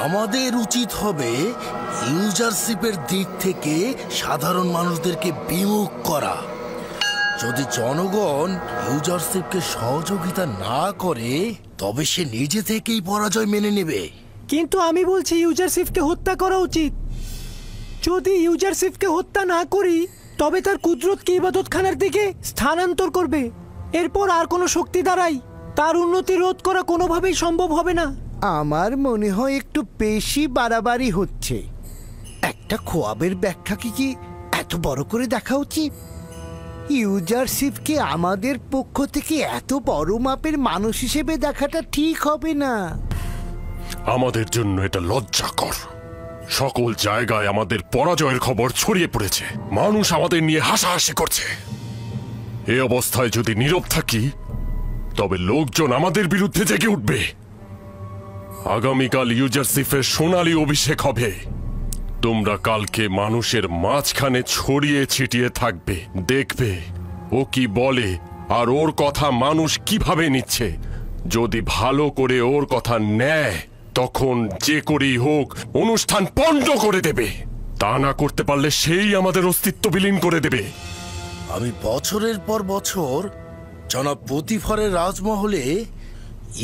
আমাদের উচিত হবে ইউজারশিপের দিক থেকে সাধারণ মানুষদেরকে বিমুখ করা। যদি জনগণ ইউজারশিপকে সহযোগিতা না করে তবে সে নিজে থেকেই পরাজয় মেনে নেবে। কিন্তু আমি বলছি ইউজারশিপকে হত্যা করা উচিত। যদি ইউজারশিপকে হত্যা না করি তবে তার কুদরতকে ইবাদতখানার দিকে স্থানান্তর করবে। এরপর আর কোনো শক্তি দ্বারাই তার উন্নতি রোধ করা কোনোভাবেই সম্ভব হবে না। আমার মনে হয় একটু বেশি বাড়াবাড়ি হচ্ছে। একটা খোয়াবের ব্যাখ্যাকে কি এত বড় করে দেখা উচিত? ইউজারশিপকে আমাদের পক্ষ থেকে এত বড় মাপের মানুষ হিসেবে দেখাটা ঠিক হবে না। আমাদের জন্য এটা লজ্জাকর। সকল জায়গায় আমাদের পরাজয়ের খবর ছড়িয়ে পড়েছে। মানুষ আমাদের নিয়ে হাসাহাসি করছে। এই অবস্থায় যদি নীরব থাকি তবে লোকজন আমাদের বিরুদ্ধে জেগে উঠবে। আগামীকাল ইউজারশিপের সোনালী অভিষেক হবে। তোমরা কালকে মানুষের মাঝখানে ছড়িয়ে ছিটিয়ে থাকবে, দেখবে ও কি বলে আর ওর কথা মানুষ কিভাবে নিচ্ছে। যদি ভালো করে ওর কথা নেয় তখন যে করেই হোক অনুষ্ঠান পণ্ড করে দেবে। তা না করতে পারলে সেই আমাদের অস্তিত্ব বিলীন করে দেবে। আমি বছরের পর বছর জনাব প্রতিফরের রাজমহলে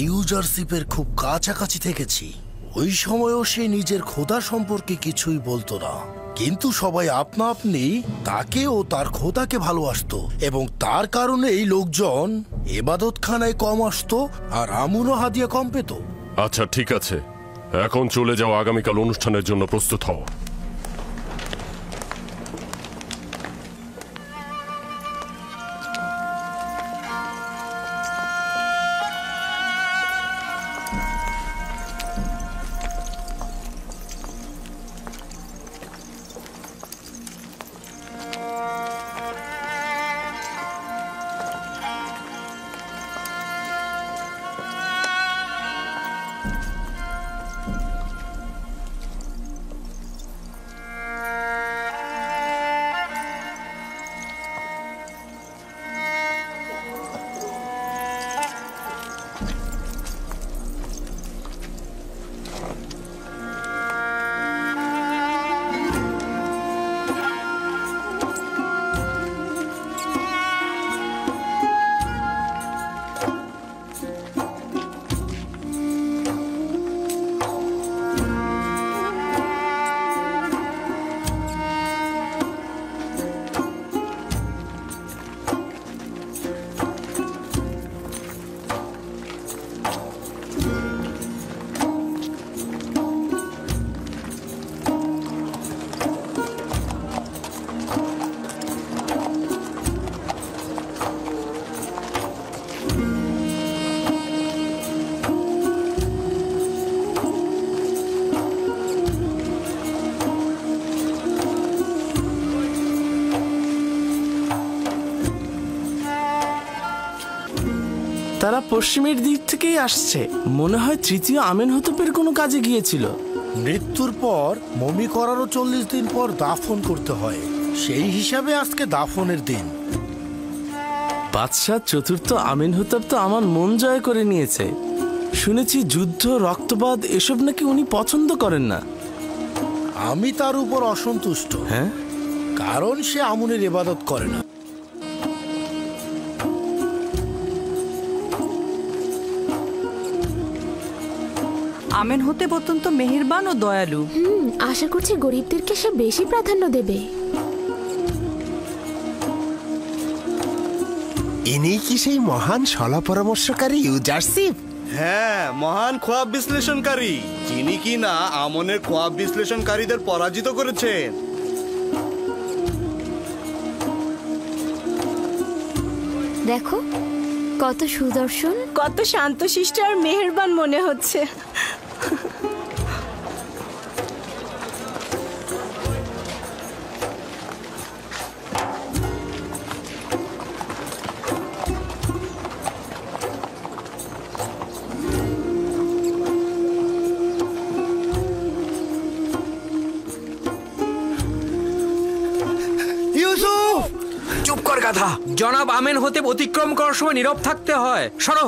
ইউজারশিপের খুব কাছাকাছি থেকেছি। ওই সময়ও সে নিজের খোদা সম্পর্কে কিছুই বলতো না, কিন্তু সবাই আপনা আপনি তাকে ও তার খোদাকে ভালোবাসতো এবং তার কারণেই লোকজন ইবাদতখানায় কম আসতো আর আমুনও হাদিয়া কম পেত। আচ্ছা ঠিক আছে, এখন চলে যাও, আগামীকাল অনুষ্ঠানের জন্য প্রস্তুত হও। তারা পশ্চিমের দিক থেকেই আসছে। মনে হয় তৃতীয় আমেনহতপের কোনো কাজে গিয়েছিল। মৃত্যুর পর মমি করারও 40 দিন পর দাফন করতে হয়, সেই হিসাবে আজকে দাফনের দিন। বাদশাহ চতুর্থ আমেনহতপ তো আমার মন জয় করে নিয়েছে। শুনেছি যুদ্ধ, রক্তপাত এসব নাকি উনি পছন্দ করেন না। আমি তার উপর অসন্তুষ্ট। হ্যাঁ, কারণ সে আমুনের ইবাদত করে না। আমেনহতেপ অত্যন্ত মেহেরবান ও দয়ালু। আশা করছি গরিবদেরকে সে বেশি প্রাধান্য দেবে। ইনি কি সেই মহান সলা পরামর্শকারী ইউজারশিপ? হ্যাঁ, মহান খোয়াব বিশ্লেষণকারী, যিনি কি না আমনের খোয়াব বিশ্লেষণকারীদের পরাজিত করেছেন। দেখো কত সুদর্শন, কত শান্তশিষ্ট আর মেহেরবান মনে হচ্ছে। চুপ কর গাধা। জনাব আমেনহতেপ অতিক্রম করার সময় নীরব থাকতে হয়। সরো।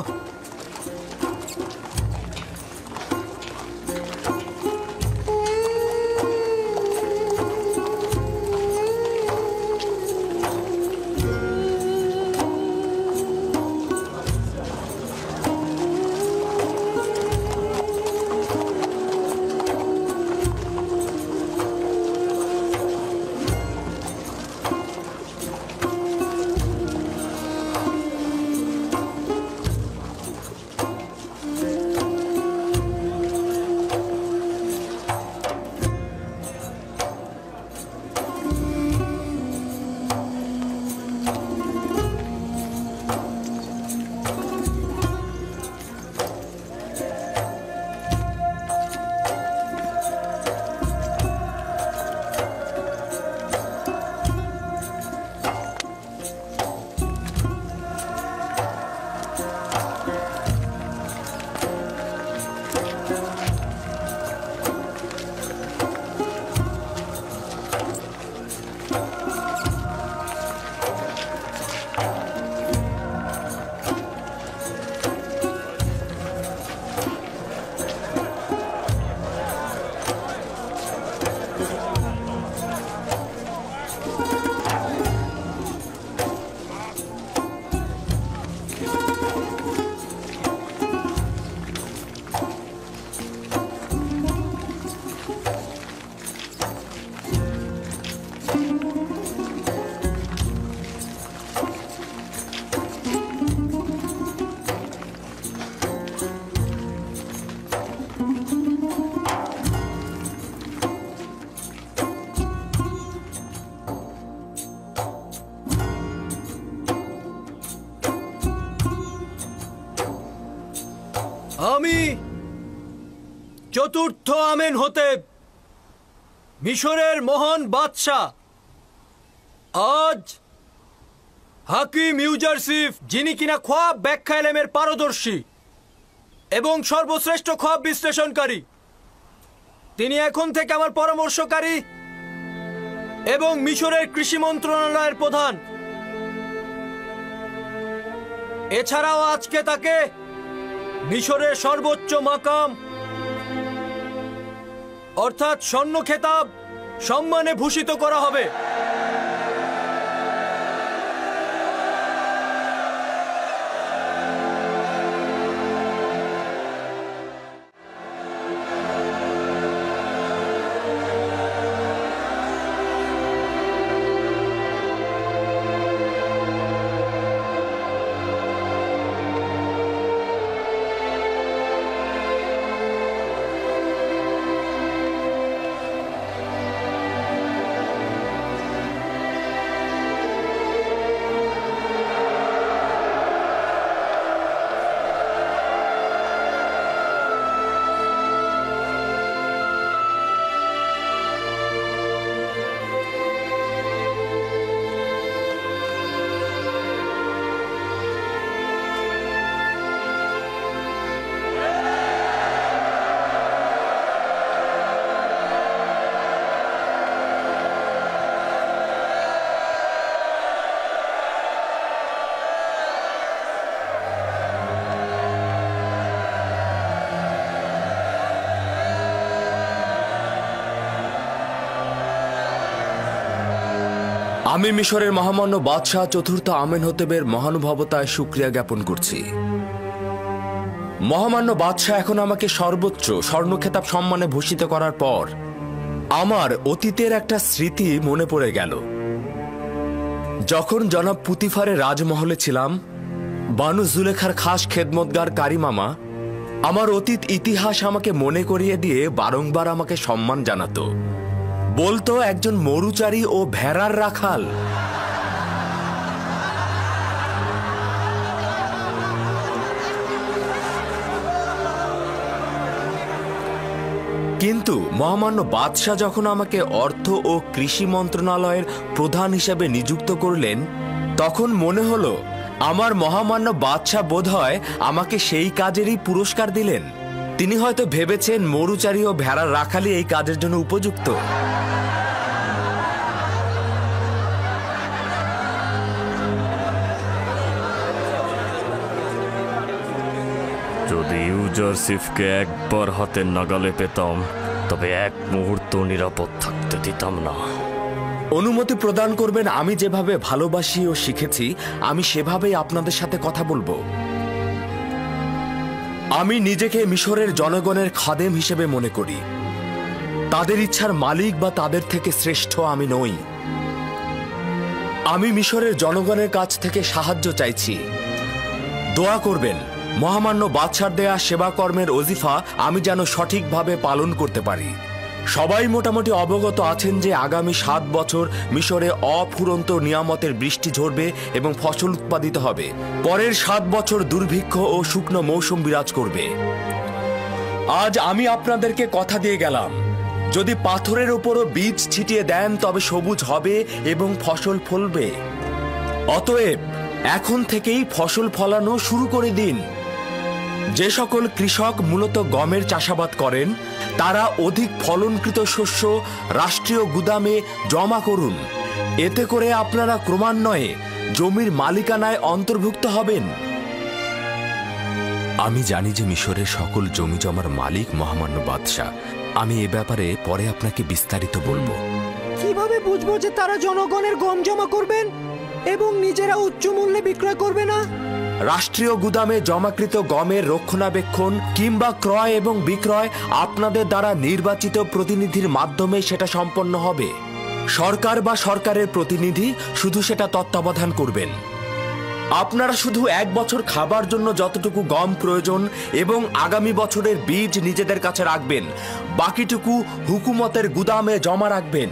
আমি চতুর্থ আমেনহোতেব, মিশরের মহান বাদশাহ, আজ হাকিম ইউজারসিফ, যিনি কিনা খোয়াব ব্যাখ্যা এলেমের পারদর্শী এবং সর্বশ্রেষ্ঠ খোয়াব বিশ্লেষণকারী, তিনি এখন থেকে আমার পরামর্শকারী এবং মিশরের কৃষি মন্ত্রণালয়ের প্রধান। এছাড়াও আজকে তাকে মিশরের সর্বোচ্চ মাকাম অর্থাৎ স্বর্ণ খেতাব সম্মানে ভূষিত করা হবে। আমি মিশরের মহামান্য বাদশাহ চতুর্থ আমেনহোতেবের মহানুভবতায় শুকরিয়া জ্ঞাপন করছি। মহামান্য বাদশাহ এখন আমাকে সর্বোচ্চ স্বর্ণ খেতাব সম্মানে ভূষিত করার পর আমার অতীতের একটা স্মৃতি মনে পড়ে গেল। যখন জনাব পুতিফারের রাজমহলে ছিলাম, বানু জুলেখার খাস খেদমতগার কারিমামা আমার অতীত ইতিহাস আমাকে মনে করিয়ে দিয়ে বারংবার আমাকে সম্মান জানাতো। বলতো একজন মরুচারী ও ভেড়ার রাখাল। কিন্তু মহামান্য বাদশাহ যখন আমাকে অর্থ ও কৃষি মন্ত্রণালয়ের প্রধান হিসেবে নিযুক্ত করলেন, তখন মনে হলো আমার মহামান্য বাদশাহ বোধহয় আমাকে সেই কাজেরই পুরস্কার দিলেন। তিনি হয়তো ভেবেছেন মরুচারী ও ভেড়ার রাখালই এই কাজের জন্য উপযুক্ত। যদি ইউজারসিফকে একবার হাতের নাগালে পেতাম, তবে এক মুহূর্ত নিরাপদ থাকতে দিতাম না। অনুমতি প্রদান করবেন, আমি যেভাবে ভালোবাসি ও শিখেছি আমি সেভাবেই আপনাদের সাথে কথা বলবো। আমি নিজেকে মিশরের জনগণের খাদেম হিসেবে মনে করি। তাদের ইচ্ছার মালিক বা তাদের থেকে শ্রেষ্ঠ আমি নই। আমি মিশরের জনগণের কাছ থেকে সাহায্য চাইছি। দোয়া করবেন মহামান্য বাদশার দেয়া সেবা কর্মের ওজিফা আমি যেন সঠিকভাবে পালন করতে পারি। সবাই মোটামুটি অবগত আছেন যে আগামী 7 বছর মিশরে অফুরন্ত নিয়ামতের বৃষ্টি ঝরবে এবং ফসল উৎপাদিত হবে। পরের 7 বছর দুর্ভিক্ষ ও শুকনো মৌসুম বিরাজ করবে। আজ আমি আপনাদেরকে কথা দিয়ে গেলাম, যদি পাথরের উপরও বীজ ছিটিয়ে দেন তবে সবুজ হবে এবং ফসল ফলবে। অতএব এখন থেকেই ফসল ফলানো শুরু করে দিন। যে সকল কৃষক মূলত গমের চাষাবাদ করেন তারা অধিক ফলনকৃত শস্য রাষ্ট্রীয় গুদামে জমা করুন। এতে করে আপনারা ক্রমান্বয়ে জমির মালিকানায় অন্তর্ভুক্ত হবেন। আমি জানি যে মিশরের সকল জমি জমার মালিক মহামান্য বাদশাহ। আমি এ ব্যাপারে পরে আপনাকে বিস্তারিত বলবো। কিভাবে বুঝবো যে তারা জনগণের গম জমা করবেন এবং নিজেরা উচ্চ মূল্যে বিক্রয় করবে না? রাষ্ট্রীয় গুদামে জমাকৃত গমের রক্ষণাবেক্ষণ কিংবা ক্রয় এবং বিক্রয় আপনাদের দ্বারা নির্বাচিত প্রতিনিধির মাধ্যমে সেটা সম্পন্ন হবে। সরকার বা সরকারের প্রতিনিধি শুধু সেটা তত্ত্বাবধান করবেন। আপনারা শুধু 1 বছর খাবার জন্য যতটুকু গম প্রয়োজন এবং আগামী বছরের বীজ নিজেদের কাছে রাখবেন, বাকিটুকু হুকুমতের গুদামে জমা রাখবেন।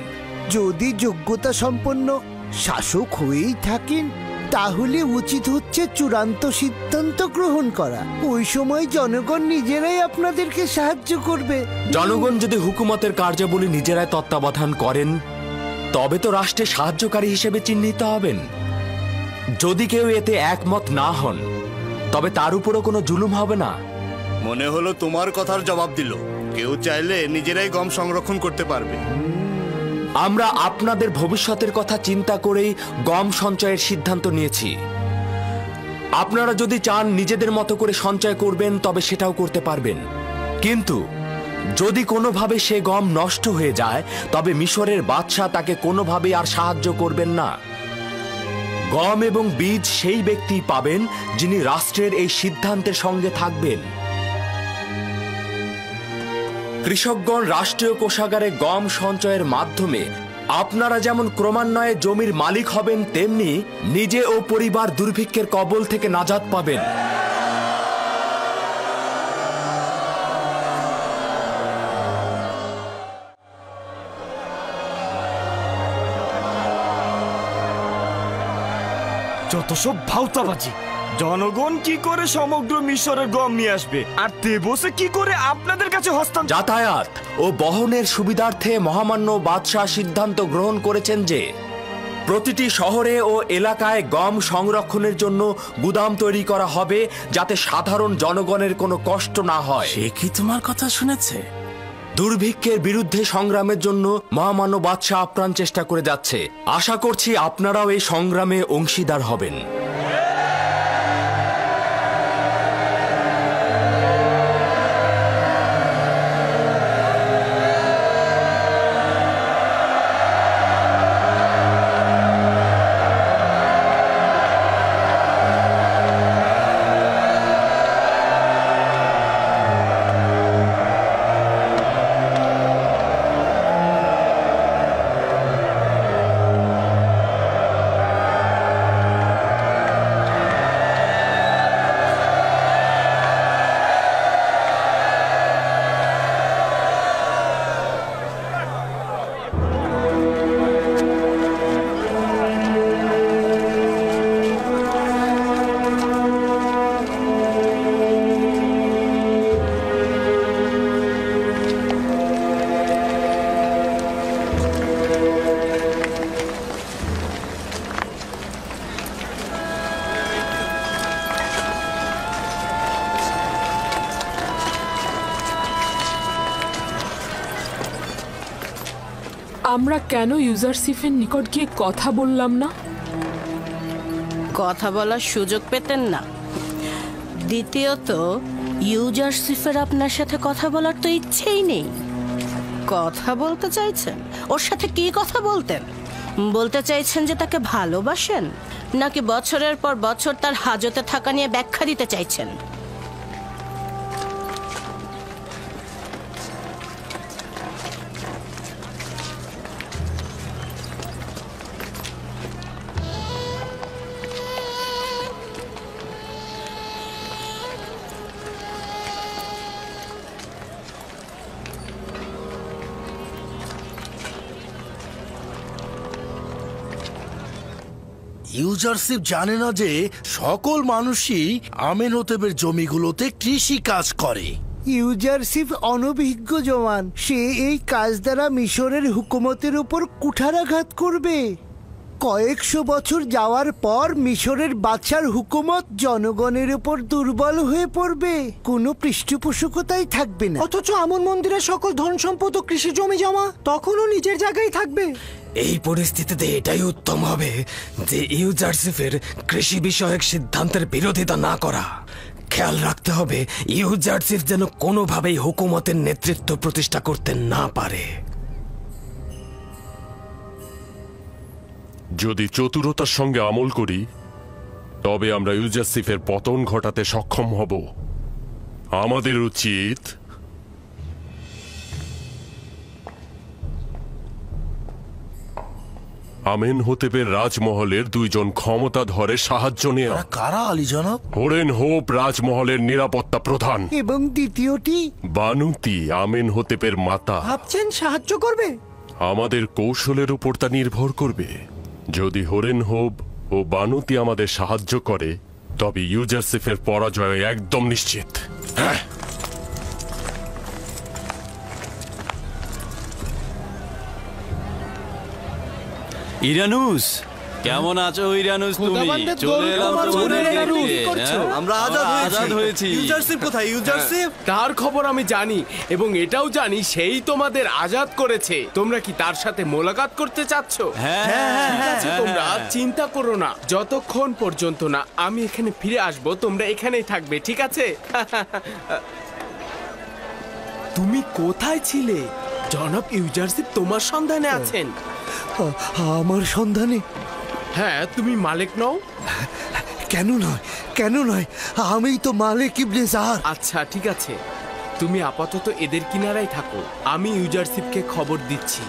যদি যোগ্যতা সম্পন্ন শাসক হয়েই থাকেন তাহলে উচিত হচ্ছে চূড়ান্ত সিদ্ধান্ত গ্রহণ করা। ওই সময় জনগণ নিজেরাই আপনাদেরকে সাহায্য করবে। জনগণ যদি হুকুমতের কার্যাবলী নিজেরাই তত্ত্বাবধান করেন তবে তো রাষ্ট্রের সাহায্যকারী হিসেবে চিহ্নিত হবেন। যদি কেউ এতে একমত না হন তবে তার উপরও কোনো জুলুম হবে না। মনে হলো তোমার কথার জবাব দিল। কেউ চাইলে নিজেরাই গম সংরক্ষণ করতে পারবে। আমরা আপনাদের ভবিষ্যতের কথা চিন্তা করেই গম সঞ্চয়ের সিদ্ধান্ত নিয়েছি। আপনারা যদি চান নিজেদের মতো করে সঞ্চয় করবেন তবে সেটাও করতে পারবেন, কিন্তু যদি কোনোভাবে সে গম নষ্ট হয়ে যায় তবে মিশরের বাদশাহ তাকে কোনোভাবে আর সাহায্য করবেন না। গম এবং বীজ সেই ব্যক্তি পাবেন যিনি রাষ্ট্রের এই সিদ্ধান্তের সঙ্গে থাকবেন। কৃষকগণ রাষ্ট্রীয় কোষাগারে গম সঞ্চয়ের মাধ্যমে আপনারা যেমন ক্রমান্বয়ে জমির মালিক হবেন, তেমনি নিজে ও পরিবার দুর্ভিক্ষের কবল থেকে নাজাত পাবেন। যত সব ভাউতাবাজি! জনগণ কি করে সমগ্র মিশরের গম নিয়ে আসবে, আর তেবসে কি করে আপনাদের কাছে হস্তান্তর? যাতায়াত ও বহনের সুবিধার্থে মহামান্য বাদশাহ সিদ্ধান্ত গ্রহণ করেছেন যে প্রতিটি শহরে ও এলাকায় গম সংরক্ষণের জন্য গুদাম তৈরি করা হবে, যাতে সাধারণ জনগণের কোনো কষ্ট না হয়। সে কি তোমার কথা শুনেছে? দুর্ভিক্ষের বিরুদ্ধে সংগ্রামের জন্য মহামান্য বাদশাহ আপ্রাণ চেষ্টা করে যাচ্ছে। আশা করছি আপনারাও এই সংগ্রামে অংশীদার হবেন। আমরা কেন ইউজারসিফের নিকট গিয়ে কথা বললাম না? কথা বলার সুযোগ পেতেন না। দ্বিতীয়ত, ইউজারসিফের আপনার সাথে কথা বলার তো ইচ্ছেই নেই। কথা বলতে চাইছেন? ওর সাথে কি কথা বলতেন? বলতে চাইছেন যে তাকে ভালোবাসেন, নাকি বছরের পর বছর তার হাজতে থাকা নিয়ে ব্যাখ্যা দিতে চাইছেন? ইউজারশিপ জানে না যে সকল মানুষই আমেনহোতেবের জমিগুলোতে কৃষি কাজ করে। ইউজারশিপ অনভিজ্ঞ জওয়ান, সে এই কাজ দ্বারা মিশরের হুকুমতের উপর কুঠারাঘাত করবে। কয়েকশো বছর যাওয়ার পর মিশরের বাদশার হুকুমত জনগণের উপর দুর্বল হয়ে পড়বে, কোনো পৃষ্ঠপোষকতাই থাকবে না। অথচ আমন মন্দিরের সকল ধন সম্পদ ও কৃষি জমি জমা তখনও নিজের জায়গায় থাকবে। এই পরিস্থিতিতে এটাই উত্তম হবে যে ইউজারশিপের কৃষি বিষয়ক সিদ্ধান্তের বিরোধিতা না করা। খেয়াল রাখতে হবে ইউজারশিপ যেন কোনোভাবেই হুকুমতের নেতৃত্ব প্রতিষ্ঠা করতে না পারে। যদি চতুরতার সঙ্গে আমল করি তবে আমরা ইউজারশিপের পতন ঘটাতে সক্ষম হব। আমাদের উচিত আমেনহোতেবের রাজমহলের দুইজন ক্ষমতাধরের সাহায্য নেওয়া। কারা আলী জনাব? হোরেনহোপ রাজমহলের নিরাপত্তা প্রধান, এবং দ্বিতীয়টি বানুতি আমেনহোতেবের মাতা। ভাবছেন সাহায্য করবে? আমাদের কৌশলের উপর তা নির্ভর করবে। যদি হোরেনহোপ ও বানুতি আমাদের সাহায্য করে, তবে ইউজারসিফের পরাজয় একদম নিশ্চিত। হ্যাঁ, ইরানুস, কেমন আছো ইরানুস? তুমি চলে এলাম তোমাদের দেখতে। আমরা আজাদ হয়েছি। ইউজারশিপ কোথায়? ইউজারশিপ তার খবর আমি জানি এবং এটাও জানি সেই তোমাদের আজাদ করেছে। তোমরা কি তার সাথে মোলাকাত করতে চাচ্ছ? হ্যাঁ, তোমরা চিন্তা করো না, যতক্ষণ পর্যন্ত না আমি এখানে ফিরে আসব তোমরা এখানেই থাকবে, ঠিক আছে? তুমি কোথায় ছিলে? জনাব ইউজারশিপ তোমার সন্ধানে আছেন। আমার সন্ধানে? হ্যাঁ, তুমি মালিক নও? কেন নয়, আমি তো মালিক ইবনে জাহার। আচ্ছা ঠিক আছে, তুমি আপাতত এদের কিনারায় থাকো, আমি ইউজারশিপকে খবর দিচ্ছি।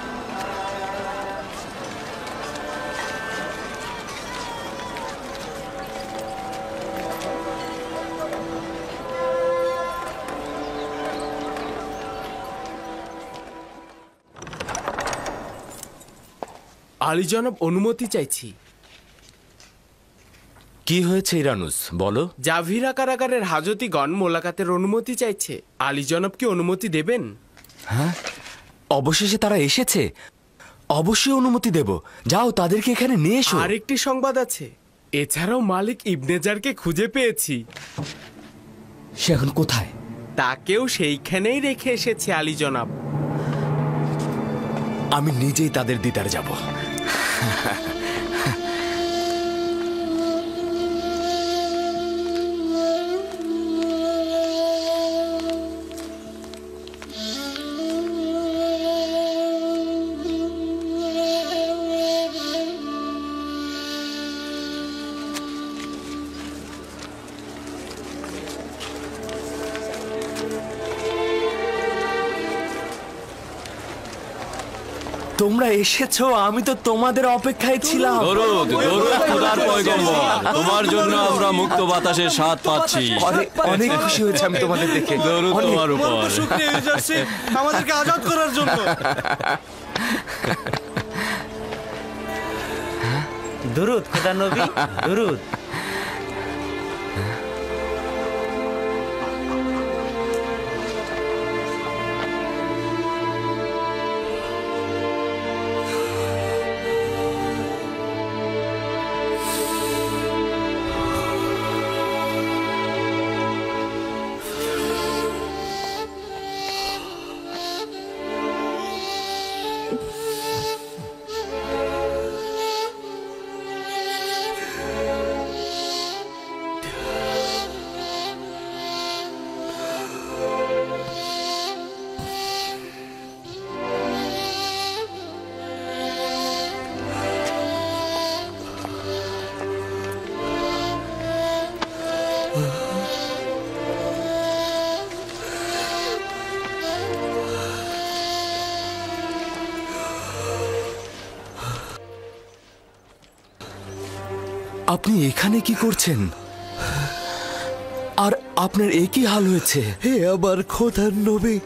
আলী জনাব, অনুমতি চাইছি। কি হয়েছে ইরানুস, বলো। জাভিরা কারাগারের হাজতিগণ মোলাকাতের অনুমতি চাইছে। আলী জনাব কি অনুমতি দেবেন? হ্যাঁ, অবশেষে তারা এসেছে, অবশ্যই অনুমতি দেব। যাও, তাদেরকে এখানে নিয়ে এসো। আরেকটি সংবাদ আছে, এছাড়াও মালিক ইবনেজারকে খুঁজে পেয়েছি। সে এখন কোথায়? তাকেও সেইখানেই রেখে এসেছে আলী জনাব। আমি নিজেই তাদের দিদার যাব। তোমরা এসেছো, আমি তো তোমাদের অপেক্ষায় ছিলাম। খোদার পয়গম্বর, তোমার জন্য আমরা মুক্ত বাতাসের স্বাদ পাচ্ছি। অনেক খুশি হয়েছে আমি তোমাদের দেখে। দরুদ তোমার উপর। শুকরিয়া ইউজারশিপ, আমাদেরকে আজাদ করার জন্য। দরুদ খোদার নবী, দরুদ। আপনি এখানে কি করছেন? আর আপনার একই হাল হয়েছে? হে আমার খোদার নবী,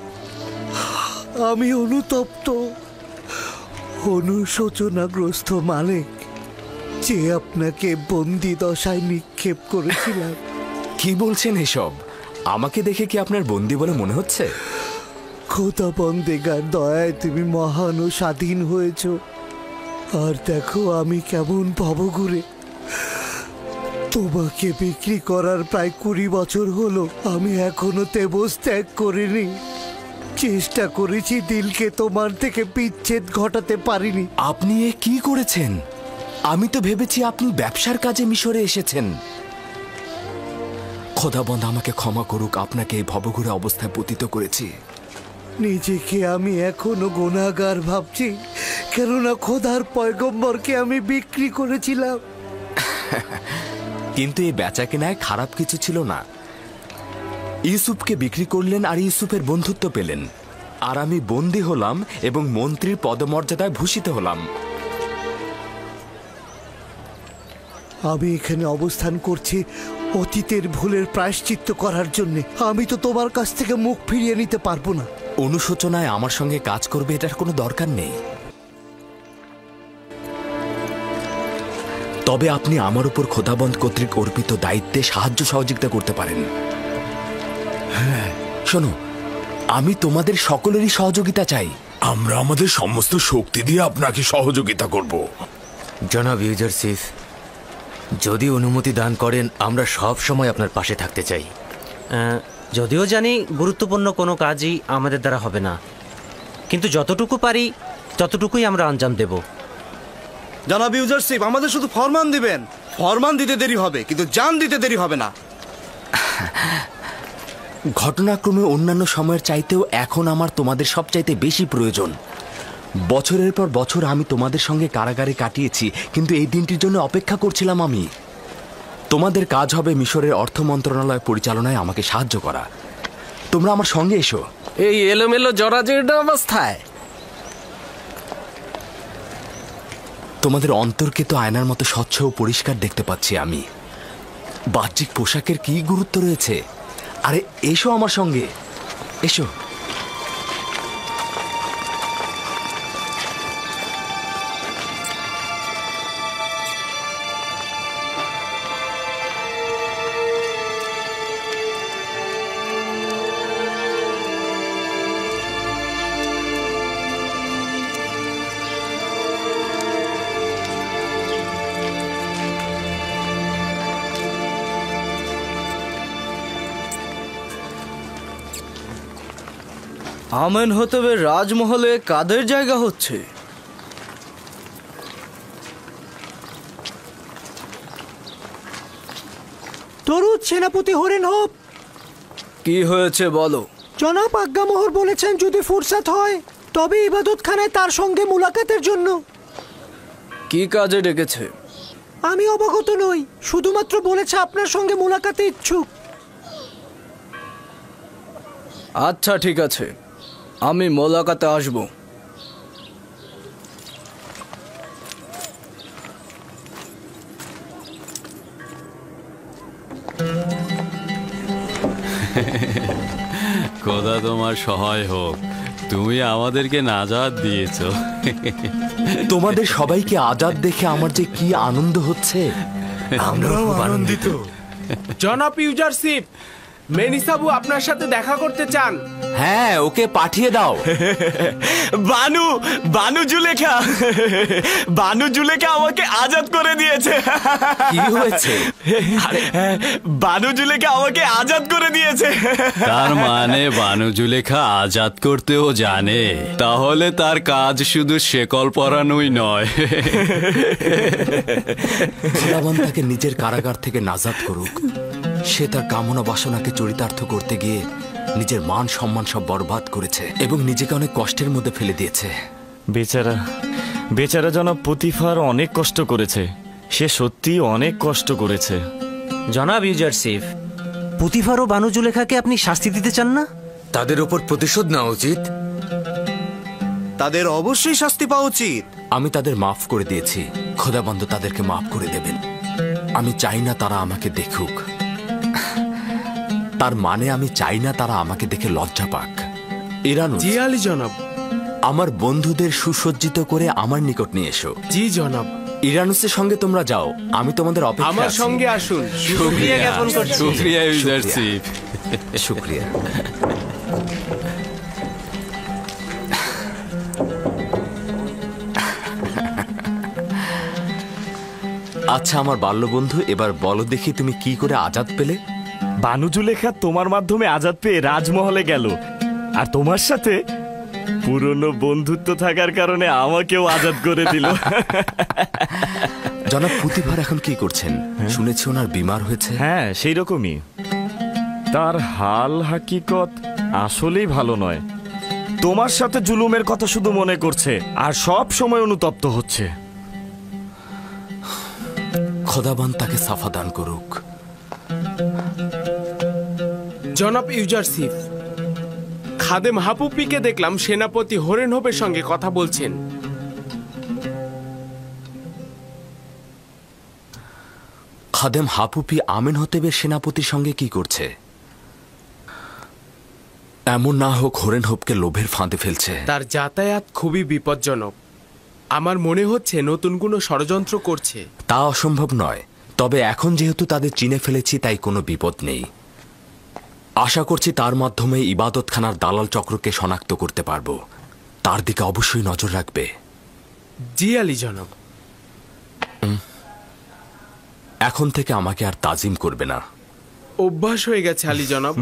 আমি অনুতপ্ত, অনুশোচনাগ্রস্ত মালিক, যে আপনাকে বন্দি দশায় নিক্ষেপ করেছিলাম। কি বলছেন এসব? আমাকে দেখে কি আপনার বন্দি বলে মনে হচ্ছে? খোদা বন্দেগার দয়ায় তুমি মহান ও স্বাধীন হয়েছ। আর দেখো আমি কেমন ভবঘুরে। তোমাকে বিক্রি করার প্রায় 20 বছর হলো, আমি এখনো তেবস ত্যাগ করিনি। চেষ্টা করেছি দিলকে তোমার থেকে বিচ্ছেদ ঘটাতে পারিনি। আপনি এ কি করেছেন? আমি তো ভেবেছি আপনি ব্যবসার কাজে মিশরে এসেছেন। খোদাবন্ধ আমাকে ক্ষমা করুক, আপনাকে এই ভবঘুরে অবস্থায় পতিত করেছি। নিজেকে আমি এখনো গুনাহগার ভাবছি, কেননা খোদার পয়গম্বরকে আমি বিক্রি করেছিলাম। কিন্তু এই বেচা কেনায় খারাপ কিছু ছিল না। ইউসুফকে বিক্রি করলেন আর ইউসুফের বন্ধুত্ব পেলেন, আর আমি বন্দী হলাম এবং মন্ত্রীর পদমর্যাদায় ভূষিত হলাম। আমি এখানে অবস্থান করছি অতীতের ভুলের প্রায়শ্চিত্ত করার জন্য। আমি তো তোমার কাছ থেকে মুখ ফিরিয়ে নিতে পারবো না। অনুশোচনায় আমার সঙ্গে কাজ করবে এটার কোনো দরকার নেই। তবে আপনি আমার উপর খোদাবন্দ কর্তৃক অর্পিত দায়িত্বে সাহায্য সহযোগিতা করতে পারেন। হ্যাঁ শোনো, আমি তোমাদের সকলেরই সহযোগিতা চাই। আমরা আমাদের সমস্ত শক্তি দিয়ে আপনাকে সহযোগিতা করব। জনাব ইউজারসিফ, যদি অনুমতি দান করেন আমরা সব সময় আপনার পাশে থাকতে চাই। যদিও জানি গুরুত্বপূর্ণ কোনো কাজই আমাদের দ্বারা হবে না, কিন্তু যতটুকু পারি ততটুকুই আমরা আঞ্জাম দেব। জনাব ইউজারসিফ, আমাদের শুধু ফরমান দিবেন। ফরমান দিতে দেরি হবে, কিন্তু জান দিতে দেরি হবে না। ঘটনাক্রমে অন্যান্য সময়ের চাইতেও এখন আমার তোমাদের সবচাইতে বেশি প্রয়োজন। বছরের পর বছর আমি তোমাদের সঙ্গে কারাগারে কাটিয়েছি, কিন্তু এই দিনটির জন্য অপেক্ষা করছিলাম আমি। তোমাদের কাজ হবে মিশরের অর্থ মন্ত্রণালয় পরিচালনায় আমাকে সাহায্য করা। তোমরা আমার সঙ্গে এসো। এই এলোমেলো জরাজীর্ণ অবস্থায় তোমাদের অন্তরকে তো আয়নার মতো স্বচ্ছ ও পরিষ্কার দেখতে পাচ্ছি আমি। বাহ্যিক পোশাকের কি গুরুত্ব রয়েছে? আরে এসো আমার সঙ্গে, এসো। আমেনহোতেবের রাজমহলে কাদের জায়গা হচ্ছে? তরুদ সেনাপতি হরেন হোপ। কি হয়েছে বলো? জনাব আজ্ঞামোহর বলেছেন যদি ফুরসাত হয় তবে ইবাদতখানায় তার সঙ্গে মুলাকাতের জন্য। কি কাজে ডেকেছে? আমি অবগত নই, শুধুমাত্র বলেছে আপনার সঙ্গে মুলাকাতে ইচ্ছুক। আচ্ছা ঠিক আছে, আমি মোলাকাতে আসব। খোদা তোমার সহায় হোক, তুমি আমাদেরকে নাজাত দিয়েছো। তোমাদের সবাইকে আজাদ দেখে আমার যে কি আনন্দ হচ্ছে। আমরাও আনন্দিত। জনাব ইউজারসিফ, মেনিসাবু আপনার সাথে দেখা করতে চান। হ্যাঁ, ওকে পাঠিয়ে দাও। বানু জুলেখা আমাকে আজাদ করে দিয়েছে। কি হয়েছে? বানু জুলেখা আমাকে আজাদ করে দিয়েছে। তার মানে বানু জুলেখা আজাদ করতেও জানে, তাহলে তার কাজ শুধু শেকল পরানোই নয়। খোদাবন্দ তাকে নিজের কারাগার থেকে নাজাত করুক। সে তার কামনা বাসনাকে চরিতার্থ করতে গিয়ে নিজের মান সম্মান সব বরবাদ করেছে এবং নিজেকে অনেক কষ্টের মধ্যে ফেলে দিয়েছে। বেচারা বেচারা জনাব পুতিফার অনেক কষ্ট করেছে। সে সত্যি অনেক কষ্ট করেছে। জনাব ইউজারসিফ, পুতিফার ও বানু জুলেখাকে আপনি শাস্তি দিতে চান না? তাদের ওপর প্রতিশোধ নেওয়া উচিত। তাদের অবশ্যই শাস্তি পাওয়া উচিত। আমি তাদের মাফ করে দিয়েছি, খোদাবন্দ তাদেরকে মাফ করে দেবেন। আমি চাই না তারা আমাকে দেখুক। তার মানে আমি চাই না তারা আমাকে দেখে লজ্জা পাক। ইরানুস, জি আলী জনাব। আমার বন্ধুদের সুসজ্জিত করে আমার নিকট নিয়ে এসো। জি জনাব। ইরানুসের সঙ্গে তোমরা যাও, আমি তোমাদের অপেক্ষায় আমার আছি। সঙ্গে আসুন। শুকরিয়া জ্ঞাপন করছি। শুকরিয়া ইউজারসিফ। শুকরিয়া। আচ্ছা আমার বাল্যবন্ধু, এবার বলো দেখি তুমি কি করে আজাদ পেলে? বানু জুলেখা তোমার মাধ্যমে আজাদ পেয়ে রাজমহলে গেল, আর তোমার সাথে পুরনো বন্ধুত্ব থাকার কারণে আমাকেও আজাদ করে দিল। জনাব পুতিফার এখন কি করছেন? শুনেছি ওনার বিমার হয়েছে। হ্যাঁ, সেই রকমই। তার হাল হাকিকত আসলেই ভালো নয়। তোমার সাথে জুলুমের কথা শুধু মনে করছে আর সব সময় অনুতপ্ত হচ্ছে। খোদাবন্দ তাকে সাফা দান করুক। জনাব ইউজারসিফ, খাদেম হাপুপিকে দেখলাম সেনাপতি হরেন হোপের সঙ্গে কথা বলছেন। খাদেম হাপুপি আমেনহোতেবের সেনাপতির সঙ্গে কি করছে? এমন না হোক হরেন হোপকে লোভের ফাঁদে ফেলছে। তার যাতায়াত খুবই বিপজ্জনক। আমার মনে হচ্ছে নতুন কোনো ষড়যন্ত্র করছে। তা অসম্ভব নয়, তবে এখন যেহেতু তাদের চিনে ফেলেছি তাই কোনো বিপদ নেই। আশা করছি তার মাধ্যমে ইবাদতখানার দালাল চক্রকে শনাক্ত করতে পারবো। তার দিকে অবশ্যই নজর রাখবে। জি আলী জনাব। এখন থেকে আমাকে আর তাজিম করবে না। অভ্যাস হয়ে গেছে আলী জনাব।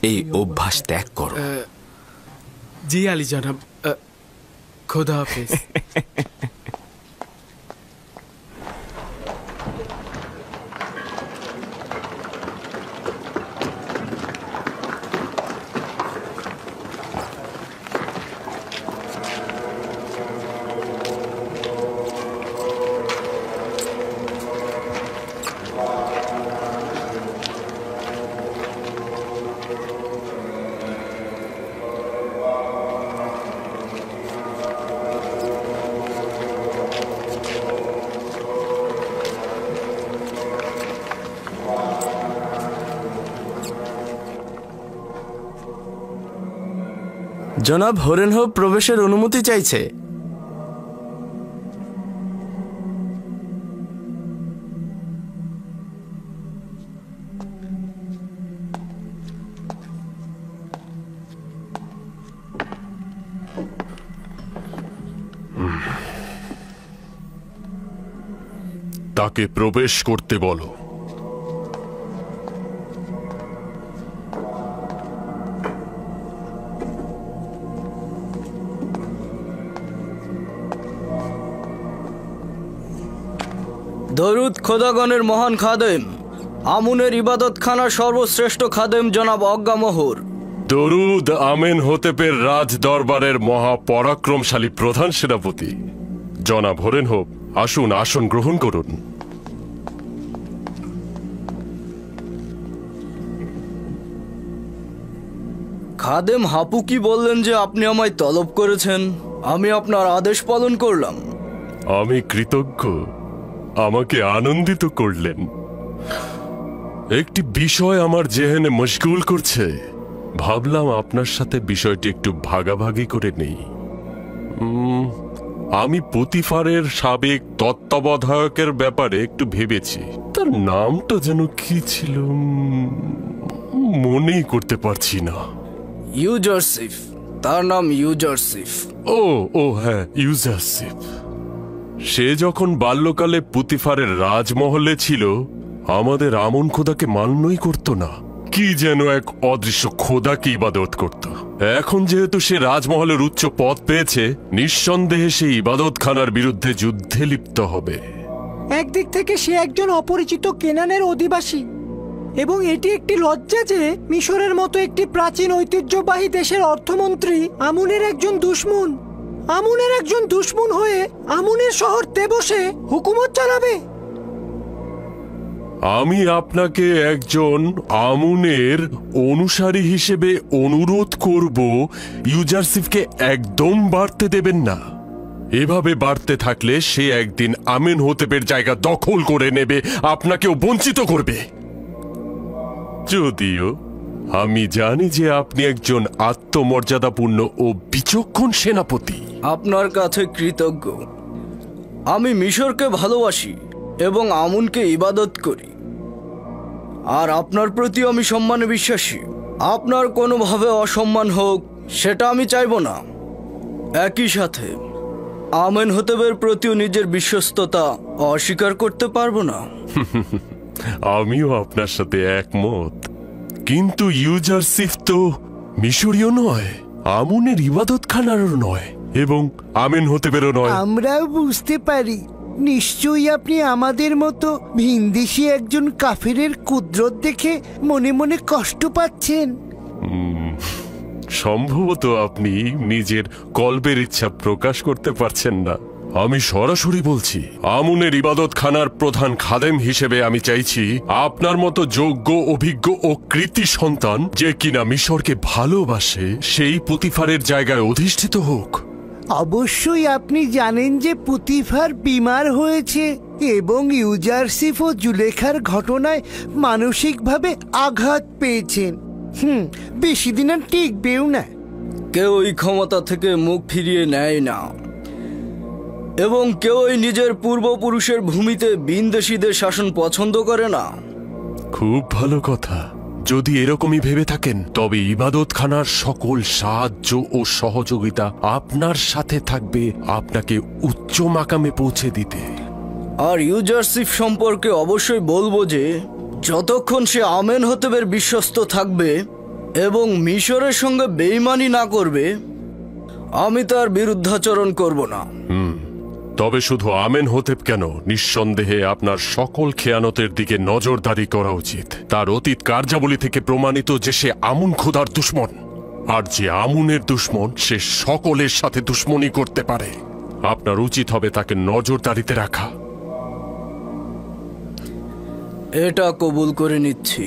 এই অভ্যাস ত্যাগ করো। জি আলী জনাব, খোদা হাফেজ। জনাব হরেনহোপ প্রবেশের অনুমতি চাইছে। তাকে প্রবেশ করতে বলো। দরুদ খোদাগণের মহান খাদেম, আমুনের ইবাদতখানার সর্বশ্রেষ্ঠ খাদেম জনাব অজ্ঞামোহর। দরুদ আমেনহোতেপের রাজ দরবারের মহাপরাক্রমশালী প্রধান সেনাপতি জনাব হরেনহোপ, আসুন আসন গ্রহণ করুন। খাদেম হাপু কি বললেন যে আপনি আমায় তলব করেছেন? আমি আপনার আদেশ পালন করলাম। আমি কৃতজ্ঞ, আমাকে আনন্দিত করলেন। একটি বিষয় আমার জেহেনে মশগুল করছে, ভাবলাম আপনার সাথে বিষয়টি একটু ভাগাভাগি করে নেই। আমি পুতিফারের সাবেক তত্ত্বাবধায়কের ব্যাপারে একটু ভেবেছি। তার নামটা যেন কি ছিল মনেই করতে পারছি না। ইউজারসিফ, তার নাম ইউজারসিফ। ও হ্যাঁ, ইউজারসিফ। সে যখন বাল্যকালে পুতিফারের রাজমহলে ছিল, আমাদের আমন খোদাকে মান্যই করত না, কি যেন এক অদৃশ্য খোদাকে ইবাদত করত। এখন যেহেতু সে রাজমহলের উচ্চ পদ পেয়েছে, নিঃসন্দেহে সে ইবাদতখানার বিরুদ্ধে যুদ্ধে লিপ্ত হবে। একদিক থেকে সে একজন অপরিচিত কেনানের অধিবাসী, এবং এটি একটি লজ্জা যে মিশরের মতো একটি প্রাচীন ঐতিহ্যবাহী দেশের অর্থমন্ত্রী আমুনের একজন দুশমন হয়ে আমুনের শহর তেবসে হুকুমত চালাবে। আমি আপনাকে একজন আমুনের অনুসারী হিসেবে অনুরোধ করব, ইউজারসিফকে একদম বাড়তে দেবেন না। এভাবে বাড়তে থাকলে সে একদিন আমেনহোতেপের জায়গা দখল করে নেবে, আপনাকেও বঞ্চিত করবে। যদিও আমি জানি যে আপনি একজন আত্মমর্যাদাপূর্ণ ও বিচক্ষণ সেনাপতি। আপনার কাছে কৃতজ্ঞ। আমি মিশরকে ভালোবাসি এবং আমুনকে ইবাদত করি, আর আপনার প্রতি আমি সম্মানে বিশ্বাসী। আপনার কোনোভাবে অসম্মান হোক সেটা আমি চাইব না। একই সাথে আমেনহোতেপের প্রতিও নিজের বিশ্বস্ততা অস্বীকার করতে পারবো না। আমিও আপনার সাথে একমত, কিন্তু ইউজারসিফ তো মিশরীয় নয়, আমুনের ইবাদতখানারও নয়, এবং আমেনহোতেপেরও নয়। আমরাও বুঝতে পারি, নিশ্চয়ই আপনি আমাদের মতো ভিনদেশী একজন কাফেরের কুদরত দেখে মনে মনে কষ্ট পাচ্ছেন। সম্ভবত আপনি নিজের কল্পের ইচ্ছা প্রকাশ করতে পারছেন না। আমি সরাসরি বলছি, আমুনের ইবাদতখানার প্রধান খাদেম হিসেবে আমি চাইছি আপনার মতো যোগ্য, অভিজ্ঞ ও কৃতি সন্তান যে কিনা মিশরকে ভালোবাসে, সেই পুতিফারের জায়গায় অধিষ্ঠিত হোক। অবশ্যই আপনি জানেন যে পুতিফার বিমার হয়েছে এবং ইউজারসিফ ও জুলেখার ঘটনায় মানসিকভাবে আঘাত পেয়েছেন। বেশি দিন আর টিকবেও না। কেউ ওই ক্ষমতা থেকে মুখ ফিরিয়ে নেয় না। এবং কেউই নিজের পূর্বপুরুষের ভূমিতে বিনদেশীদের শাসন পছন্দ করে না। খুব ভালো কথা। যদি এরকমই ভেবে থাকেন তবে ইবাদতখানার সকল সাহায্য ও সহযোগিতা আপনার সাথে থাকবে আপনাকে উচ্চ মাকামে পৌঁছে দিতে। আর ইউজারশিপ সম্পর্কে অবশ্যই বলবো যে যতক্ষণ সে আমেনহোতেবের বিশ্বস্ত থাকবে এবং মিশরের সঙ্গে বেইমানি না করবে, আমি তার বিরুদ্ধাচরণ করব না। তবে শুধু আমেনহোতেব কেন, নিঃসন্দেহে আপনার সকল খেয়ানতের দিকে নজরদারি করা উচিত। তার অতীত কার্যাবলী থেকে প্রমাণিত যে সে আমুন খোদার দুশমন, আর যে আমুনের দুশমন সে সকলের সাথে দুশমনি করতে পারে। আপনার উচিত হবে তাকে নজরদারিতে রাখা। এটা কবুল করে নিচ্ছি।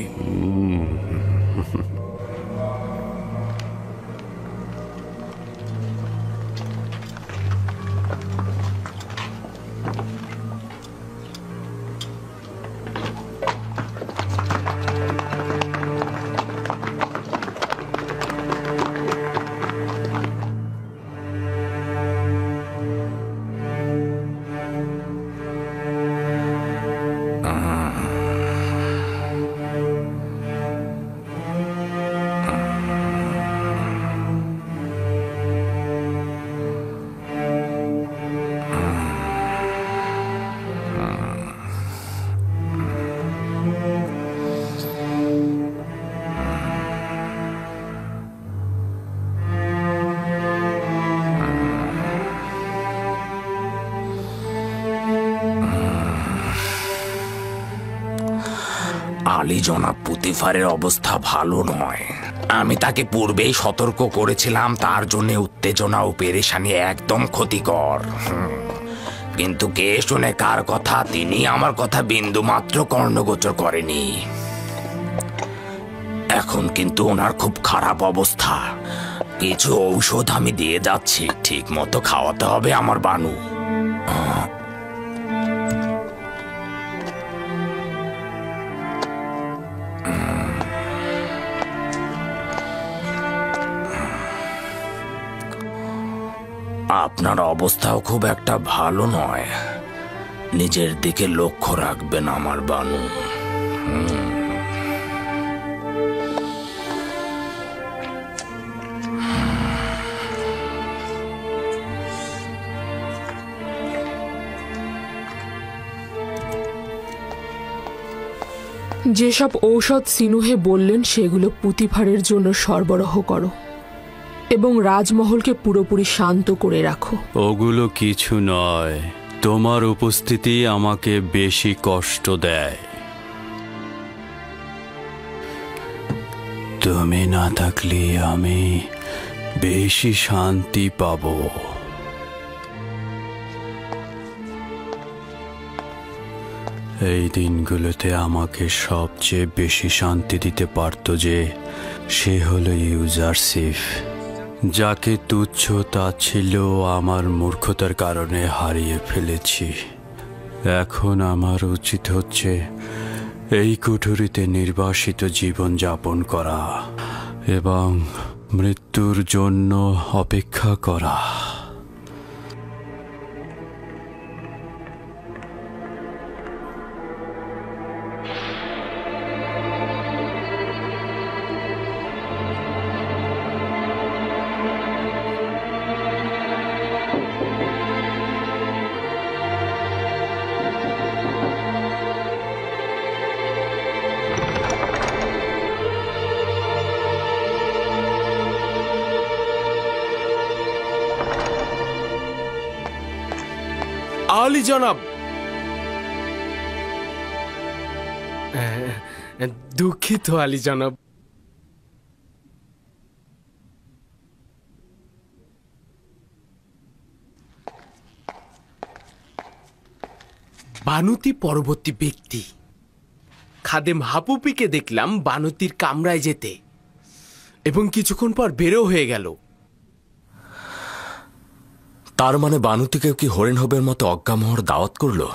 আলী জনাব পুতিফারের অবস্থা ভালো নয়। আমি তাকে পূর্বেই সতর্ক করেছিলাম তার জন্য উত্তেজনা ও পেরেশানি একদম ক্ষতিকর। কিন্তু কে শুনে কার কথা, তিনি আমার কথা বিন্দু মাত্র কর্ণগোচর করেনি। এখন কিন্তু ওনার খুব খারাপ অবস্থা। কিছু ঔষধ আমি দিয়ে যাচ্ছি, ঠিক মতো খাওয়াতে হবে আমার বানু। আপনার অবস্থাও খুব একটা ভালো নয়। নিজের দিকে লক্ষ্য রাখবেন আমার বানু। যেসব ঔষধ সিনুহে বললেন সেগুলো পুতিফারের জন্য সরবরাহ করো এবং রাজমহলকে পুরোপুরি শান্ত করে রাখো। ওগুলো কিছু নয়, তোমার উপস্থিতি আমাকে বেশি কষ্ট দেয়। তুমি না থাকলে আমি বেশি শান্তি পাবো। এই দিনগুলোতে আমাকে সবচেয়ে বেশি শান্তি দিতে পারত যে সে হলো ইউজারশিফ, যাকে তুচ্ছ তাচ্ছিল্য আমার মূর্খতার কারণে হারিয়ে ফেলেছি। এখন আমার উচিত হচ্ছে এই কুঠুরিতে নির্বাসিত জীবন যাপন করা এবং মৃত্যুর জন্য অপেক্ষা করা। আলী জনাব, দুঃখিত আলী জনাব। বানুতি পরবর্তী ব্যক্তি। খাদেম হাপুপিকে দেখলাম বানুতির কামরায় যেতে এবং কিছুক্ষণ পর বেরো হয়ে গেল। তার মানে বানুতিকেও কি হরিণহবের মতো অজ্ঞামোহর দাওয়াত করলো?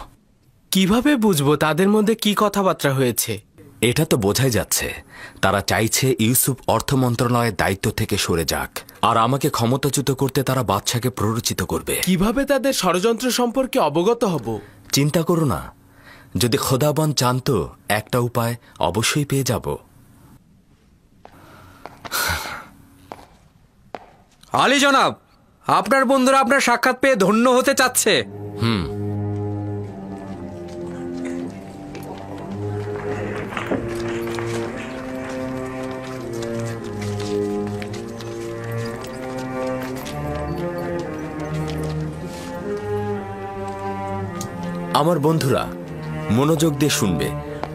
কিভাবে বুঝবো তাদের মধ্যে কি কথাবার্তা হয়েছে? এটা তো বোঝাই যাচ্ছে তারা চাইছে ইউসুফ অর্থ মন্ত্রণালয়ের দায়িত্ব থেকে সরে যাক, আর আমাকে ক্ষমতাচ্যুত করতে তারা বাদশাকে প্ররোচিত করবে। কিভাবে তাদের ষড়যন্ত্র সম্পর্কে অবগত হব? চিন্তা করো না, যদি খোদাবন চান তো একটা উপায় অবশ্যই পেয়ে যাব। আলী জনাব, আপনার বন্ধুরা আপনার সাক্ষাৎ পেয়ে ধন্য হতে চাচ্ছে। আমার বন্ধুরা মনোযোগ দিয়ে শুনবে,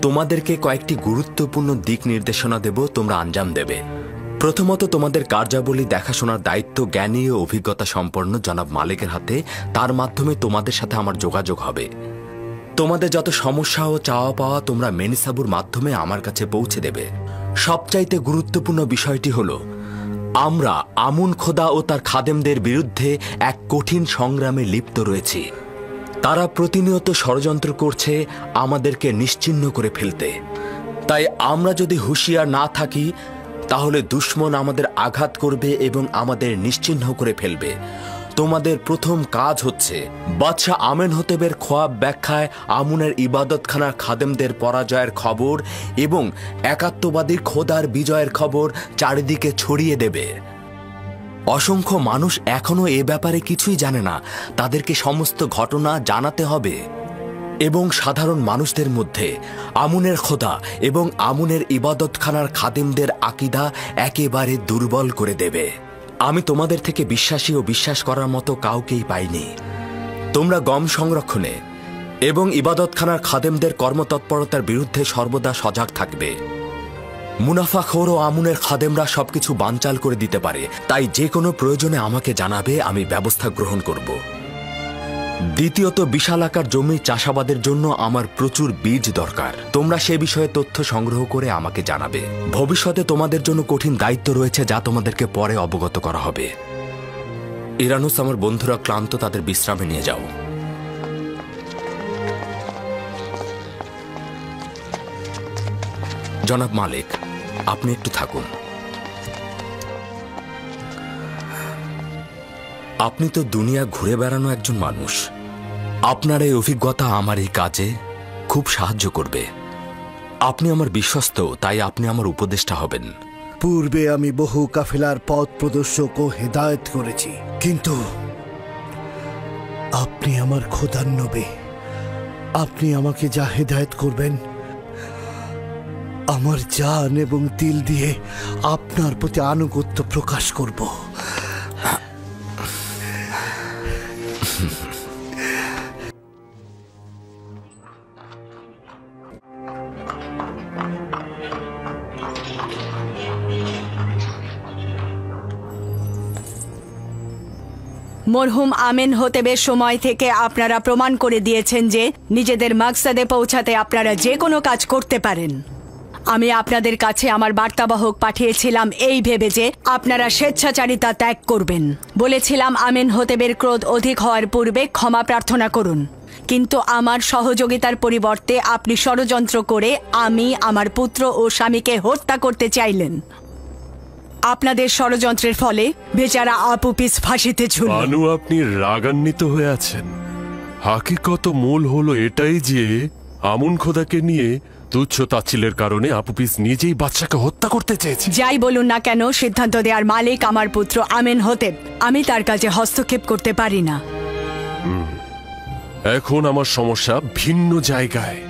তোমাদেরকে কয়েকটি গুরুত্বপূর্ণ দিক নির্দেশনা দেব, তোমরা আঞ্জাম দেবে। প্রথমত, তোমাদের কার্যাবলী দেখাশোনার দায়িত্ব জ্ঞানী ও অভিজ্ঞতা সম্পন্ন জনাব মালিকের হাতে। তার মাধ্যমে তোমাদের সাথে আমার যোগাযোগ হবে। তোমাদের যত সমস্যা ও চাওয়া পাওয়া তোমরা মেনিসাবুর মাধ্যমে আমার কাছে পৌঁছে দেবে। সবচাইতে গুরুত্বপূর্ণ বিষয়টি হলো, আমরা আমুন খোদা ও তার খাদেমদের বিরুদ্ধে এক কঠিন সংগ্রামে লিপ্ত রয়েছি। তারা প্রতিনিয়ত ষড়যন্ত্র করছে আমাদেরকে নিশ্চিহ্ন করে ফেলতে। তাই আমরা যদি হুঁশিয়ার না থাকি তাহলে দুশমন আমাদের আঘাত করবে এবং আমাদের নিশ্চিহ্ন করে ফেলবে। তোমাদের প্রথম কাজ হচ্ছে বাদশাহ আমেনহোতেবের খোয়াব ব্যাখ্যায় আমুনের ইবাদতখানার খাদেমদের পরাজয়ের খবর এবং একাত্মবাদী খোদার বিজয়ের খবর চারিদিকে ছড়িয়ে দেবে। অসংখ্য মানুষ এখনো এ ব্যাপারে কিছুই জানে না, তাদেরকে সমস্ত ঘটনা জানাতে হবে এবং সাধারণ মানুষদের মধ্যে আমুনের খোদা এবং আমুনের ইবাদতখানার খাদেমদের আকীদা একেবারে দুর্বল করে দেবে। আমি তোমাদের থেকে বিশ্বাসী ও বিশ্বাস করার মতো কাউকেই পাইনি। তোমরা গম সংরক্ষণে এবং ইবাদতখানার খাদেমদের কর্মতৎপরতার বিরুদ্ধে সর্বদা সজাগ থাকবে। মুনাফাখোর ও আমুনের খাদেমরা সবকিছু বানচাল করে দিতে পারে, তাই যে কোনো প্রয়োজনে আমাকে জানাবে, আমি ব্যবস্থা গ্রহণ করব। দ্বিতীয়ত, বিশাল আকার জমি চাষাবাদের জন্য আমার প্রচুর বীজ দরকার। তোমরা সে বিষয়ে তথ্য সংগ্রহ করে আমাকে জানাবে। ভবিষ্যতে তোমাদের জন্য কঠিন দায়িত্ব রয়েছে যা তোমাদেরকে পরে অবগত করা হবে। ইরানুস, আমার বন্ধুরা ক্লান্ত, তাদের বিশ্রামে নিয়ে যাও। জনাব মালিক, আপনি একটু থাকুন। আপনি তো দুনিয়া ঘুরে বেড়ানো একজন মানুষ। আপনার এই অভিজ্ঞতা আমার এই কাজে খুব সাহায্য করবে। আপনি আমার বিশ্বস্ত, তাই আপনি আমার উপদেষ্টা হবেন। পূর্বে আমি বহু কাফেলার পথ প্রদর্শক ও হেদায়েত করেছি, কিন্তু আপনি আমার খোদার নবী। আপনি আমাকে যা হেদায়েত করবেন, আমার জান এবং দিল দিয়ে আপনার প্রতি আনুগত্য প্রকাশ করব। মরহুম আমেনহোতেবের সময় থেকে আপনারা প্রমাণ করে দিয়েছেন যে নিজেদের মাকসাদে পৌঁছাতে আপনারা যে কোনো কাজ করতে পারেন। আমি আপনাদের কাছে আমার বার্তাবাহক পাঠিয়েছিলাম এই ভেবে যে আপনারা স্বেচ্ছাচারিতা ত্যাগ করবেন। বলেছিলাম আমেনহোতেবের ক্রোধ অধিক হওয়ার পূর্বে ক্ষমা প্রার্থনা করুন, কিন্তু আমার সহযোগিতার পরিবর্তে আপনি ষড়যন্ত্র করে আমি, আমার পুত্র ও স্বামীকে হত্যা করতে চাইলেন। আপনাদের ষড়যন্ত্রের ফলে বেচারা আপুপিস ফাঁসিতে ঝুলল। বানু, আপনি রাগান্বিত হয়ে আছেন। হাকিকত মূল হলো এটাই যে আমুন খোদাকে নিয়ে তুচ্ছ তাচ্ছিলের কারণে আপুপিস নিজেই বাচ্চাকে হত্যা করতে চেয়েছে। যাই বলুন না কেন, সিদ্ধান্ত দেওয়ার মালিক আমার পুত্র আমেনহোতেব। আমি তার কাজে হস্তক্ষেপ করতে পারি না। এখন আমার সমস্যা ভিন্ন জায়গায়।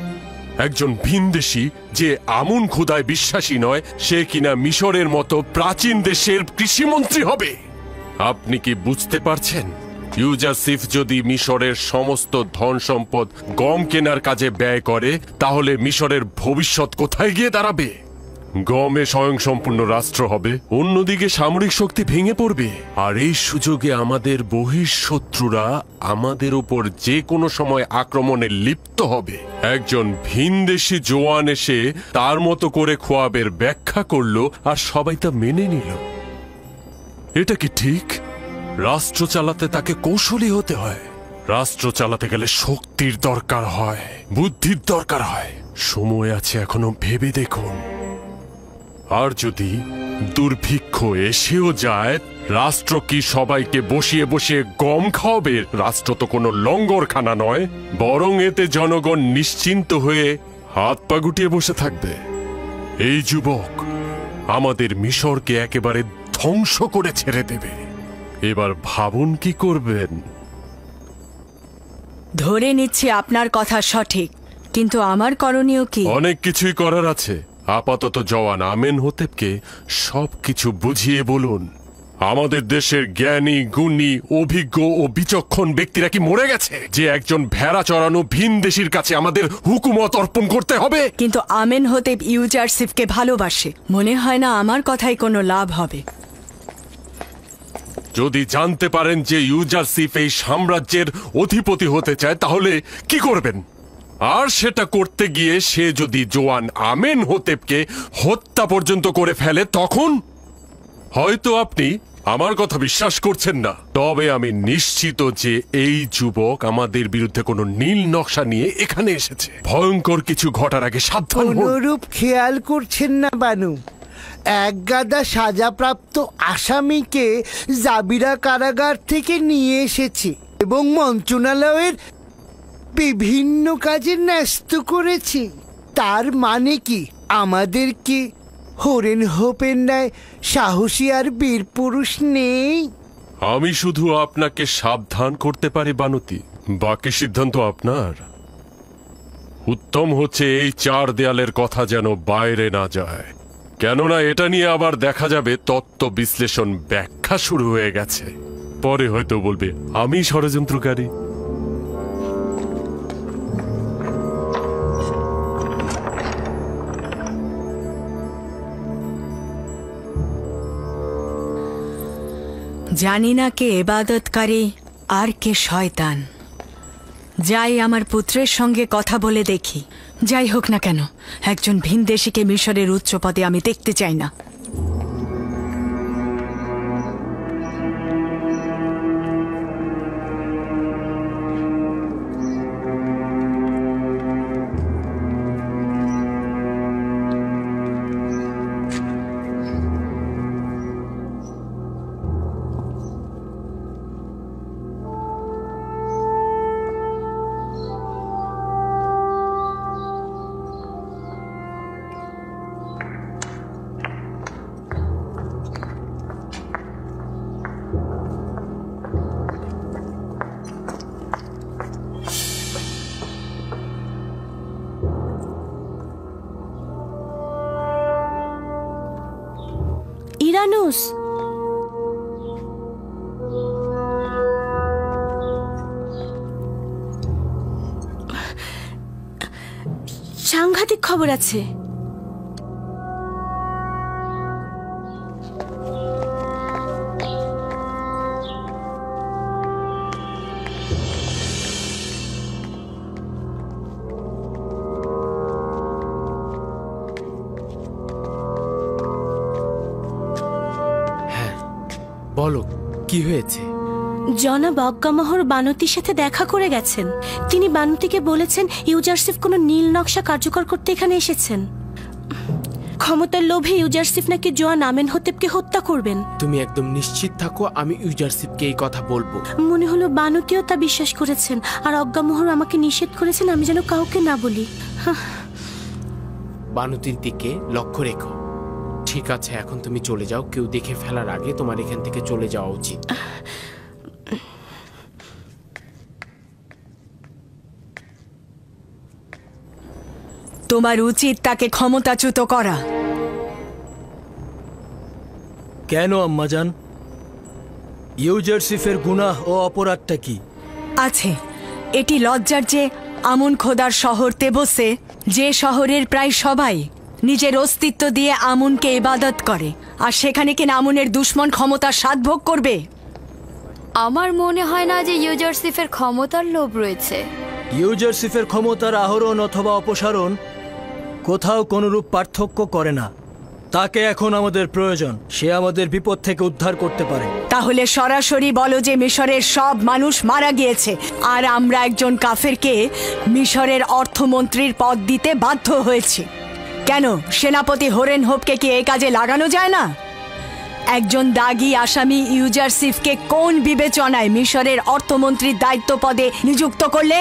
একজন ভিনদেশী যে আমুন খোদায় বিশ্বাসী নয়, সে কিনা মিশরের মতো প্রাচীন দেশের কৃষিমন্ত্রী হবে। আপনি কি বুঝতে পারছেন? ইউজারসিফ যদি মিশরের সমস্ত ধন সম্পদ গম কেনার কাজে ব্যয় করে, তাহলে মিশরের ভবিষ্যৎ কোথায় গিয়ে দাঁড়াবে? গমে স্বয়ংসম্পূর্ণ রাষ্ট্র হবে, অন্যদিকে সামরিক শক্তি ভেঙে পড়বে, আর এই সুযোগে আমাদের বহিঃশত্রুরা আমাদের উপর যে কোনো সময় আক্রমণে লিপ্ত হবে। একজন ভিনদেশী জওয়ান এসে তার মতো করে খোয়াবের ব্যাখ্যা করলো, আর সবাই তা মেনে নিল। এটা কি ঠিক? রাষ্ট্র চালাতে তাকে কৌশলী হতে হয়। রাষ্ট্র চালাতে গেলে শক্তির দরকার হয়, বুদ্ধির দরকার হয়। সময় আছে এখনো, ভেবে দেখুন। আর যদি দুর্ভিক্ষ এসেও যায়, রাষ্ট্র কি সবাইকে বসিয়ে বসিয়ে গম খাওয়াবে? রাষ্ট্র তো কোনো লঙ্গরখানা নয়, বরং এতে জনগণ নিশ্চিন্ত হয়ে হাত পা গুটিয়ে বসে থাকবে। এই যুবক আমাদের মিশরকে একেবারে ধ্বংস করে ছেড়ে দেবে। এবার ভাবুন কি করবেন। ধরে নিচ্ছি আপনার কথা সঠিক, কিন্তু আমার করণীয় কি? অনেক কিছুই করার আছে। আপাতত জওয়ান আমেনহোতেপকে সবকিছু বুঝিয়ে বলুন। আমাদের দেশের জ্ঞানী, গুণী, অভিজ্ঞ ও বিচক্ষণ ব্যক্তিরা কি মরে গেছে যে একজন ভেড়া চড়ানো ভিনদেশীর কাছে আমাদের হুকুমত অর্পণ করতে হবে? কিন্তু আমেনহোতেপ ইউজারসিফকে ভালোবাসে। মনে হয় না আমার কথায় কোনো লাভ হবে। যদি জানতে পারেন যে ইউজারসিফ এই সাম্রাজ্যের অধিপতি হতে চায়, তাহলে কি করবেন? আর সেটা করতে গিয়ে সে যদি জোয়ান আমেনহোতেপকে হত্যা পর্যন্ত করে ফেলে, তখন হয়তো আপনি আমার কথা বিশ্বাস করছেন না, তবে আমি নিশ্চিত যে এই যুবক আমাদের বিরুদ্ধে কোনো নীল নকশা নিয়ে এখানে এসেছে। ভয়ঙ্কর কিছু ঘটার আগে সাবধান হন। অনুরূপ খেয়াল করছেন না বানু। এক গাদা সাজাপ্রাপ্ত আসামিকে জাবিরা কারাগার থেকে নিয়ে এসেছে এবং মন্ত্রণালয়ের বিভিন্ন কাজে ন্যস্ত করেছি। তার মানে কি আমাদেরকে হরেন হোপের ন্যায় সাহসী আর বীর পুরুষ নেই? আমি শুধু আপনাকে সাবধান করতে পারি বানুতি, বাকি সিদ্ধান্ত আপনার। উত্তম হচ্ছে এই চার দেয়ালের কথা যেন বাইরে না যায়, কেননা এটা নিয়ে আবার দেখা যাবে তত্ত্ব বিশ্লেষণ ব্যাখ্যা শুরু হয়ে গেছে। পরে হয়তো বলবে আমি ষড়যন্ত্রকারী। জানি না কে ইবাদতকারী আর কে শয়তান। যাই আমার পুত্রের সঙ্গে কথা বলে দেখি। যাই হোক না কেন, একজন ভিনদেশীকে মিশরের উচ্চ পদে আমি দেখতে চাই না। ইরানুস, সাংঘাতিক খবর আছে। বলো কি হয়েছে? জনাব অজ্ঞামোহর বানতির সাথে দেখা করে গেছেন। তিনি বানতিকে বলেছেন ইউজারসিফ কোনো নীল নকশা কার্যকর করতে এখানে এসেছেন। ক্ষমতার লোভে ইউজারসিফ নাকি জোয়ান আমেনহোতেপকে হত্যা করবেন। তুমি একদম নিশ্চিত থাকো, আমি ইউজারসিফকে এই কথা বলবো। মনে হলো বানতিও তা বিশ্বাস করেছেন, আর অজ্ঞামোহর আমাকে নিষেধ করেছেন আমি যেন কাউকে না বলি। বানুতির দিকে লক্ষ্য রেখো। ঠিক আছে, এখন তুমি চলে যাও। কেউ দেখে ফেলার আগে তোমার এখান থেকে চলে যাওয়া উচিত। তোমার উচিত তাকে ক্ষমতাচ্যুত করা। কেন আম্মাজান? ইউজারসিফের গুনাহ ও অপরাধটা কি আছে? এটি লজ্জার যে আমুন খোদার শহর তেবসে, যে শহরের প্রায় সবাই নিজের অস্তিত্ব দিয়ে আমুনকে ইবাদত করে, আর সেখানে কিনা আমুনের দুশ্মন ক্ষমতার স্বাদ ভোগ করবে। আমার মনে হয় না যে ইউজারসিফের ক্ষমতার লোভ রয়েছে। ইউজারসিফের ক্ষমতার আহরণ অথবা অপসারণ কোথাও কোনরূপ পার্থক্য করে না। তাকে এখন আমাদের প্রয়োজন। সে আমাদের বিপদ থেকে উদ্ধার করতে পারে। তাহলে সরাসরি বলো যে মিশরের সব মানুষ মারা গিয়েছে আর আমরা একজন কাফেরকে মিশরের অর্থমন্ত্রীর পদ দিতে বাধ্য হয়েছি। কেন সেনাপতি হরেন হোপকে কি এই কাজে লাগানো যায় না? একজন দাগী আসামি ইউজারসিফকে কোন বিবেচনায় মিশরের অর্থমন্ত্রীর দায়িত্ব পদে নিযুক্ত করলে?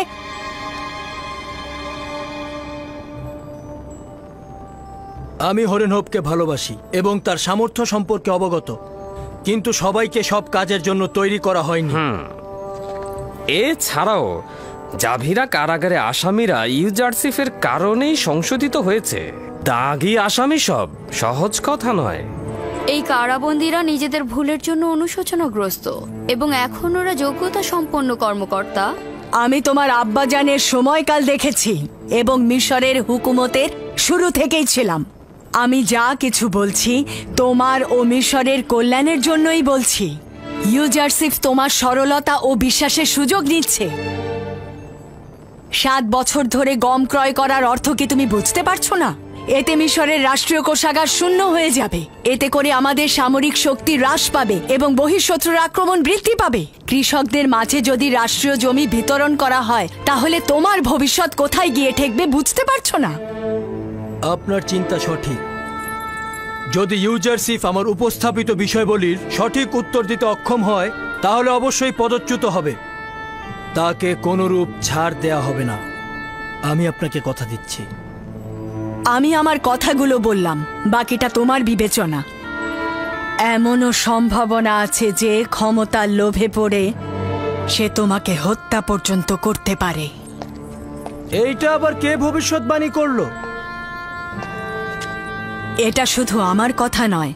আমি হরেন হোপকে ভালোবাসি এবং তার সামর্থ্য সম্পর্কে অবগত, কিন্তু সবাইকে সব কাজের জন্য তৈরি করা হয়নি। এছাড়াও জাভিরা কারাগারে আসামিরা ইউজারসিফের কারণেই সংশোধিত হয়েছে। দাগী আসামি সব সহজ কথা নয়। এই কারাবন্দীরা নিজেদের ভুলের জন্য অনুশোচনাগ্রস্ত এবং এখন ওরা যোগ্যতা সম্পন্ন কর্মকর্তা। আমি তোমার আব্বাজানের সময়কাল দেখেছি এবং মিশরের হুকুমতের শুরু থেকেই ছিলাম। আমি যা কিছু বলছি তোমার ও মিশরের কল্যাণের জন্যই বলছি। ইউজারসিফ তোমার সরলতা ও বিশ্বাসের সুযোগ নিচ্ছে। 7 বছর ধরে গম ক্রয় করার অর্থ কি তুমি বুঝতে পারছো না? এতে মিশরের রাষ্ট্রীয় কোষাগার শূন্য হয়ে যাবে। এতে করে আমাদের সামরিক শক্তি হ্রাস পাবে এবং বহিঃশত্রুর আক্রমণ বৃদ্ধি পাবে। কৃষকদের মাঝে যদি রাষ্ট্রীয় জমি বিতরণ করা হয় তাহলে তোমার ভবিষ্যৎ কোথায় গিয়ে ঠেকবে বুঝতে পারছো না? আপনার চিন্তা সঠিক। যদি ইউজারসিফ আমার উপস্থাপিত বিষয়বলির সঠিক উত্তর দিতে অক্ষম হয় তাহলে অবশ্যই পদচ্যুত হবে। তাকে কোনরূপ ছাড় দেয়া হবে না, আমি আপনাকে কথা দিচ্ছি। আমি আমার কথাগুলো বললাম, বাকিটা তোমার বিবেচনা। এমনও সম্ভাবনা আছে যে ক্ষমতার লোভে পড়ে সে তোমাকে হত্যা পর্যন্ত করতে পারে। এইটা আবার কে ভবিষ্যৎবাণী করলো? এটা শুধু আমার কথা নয়,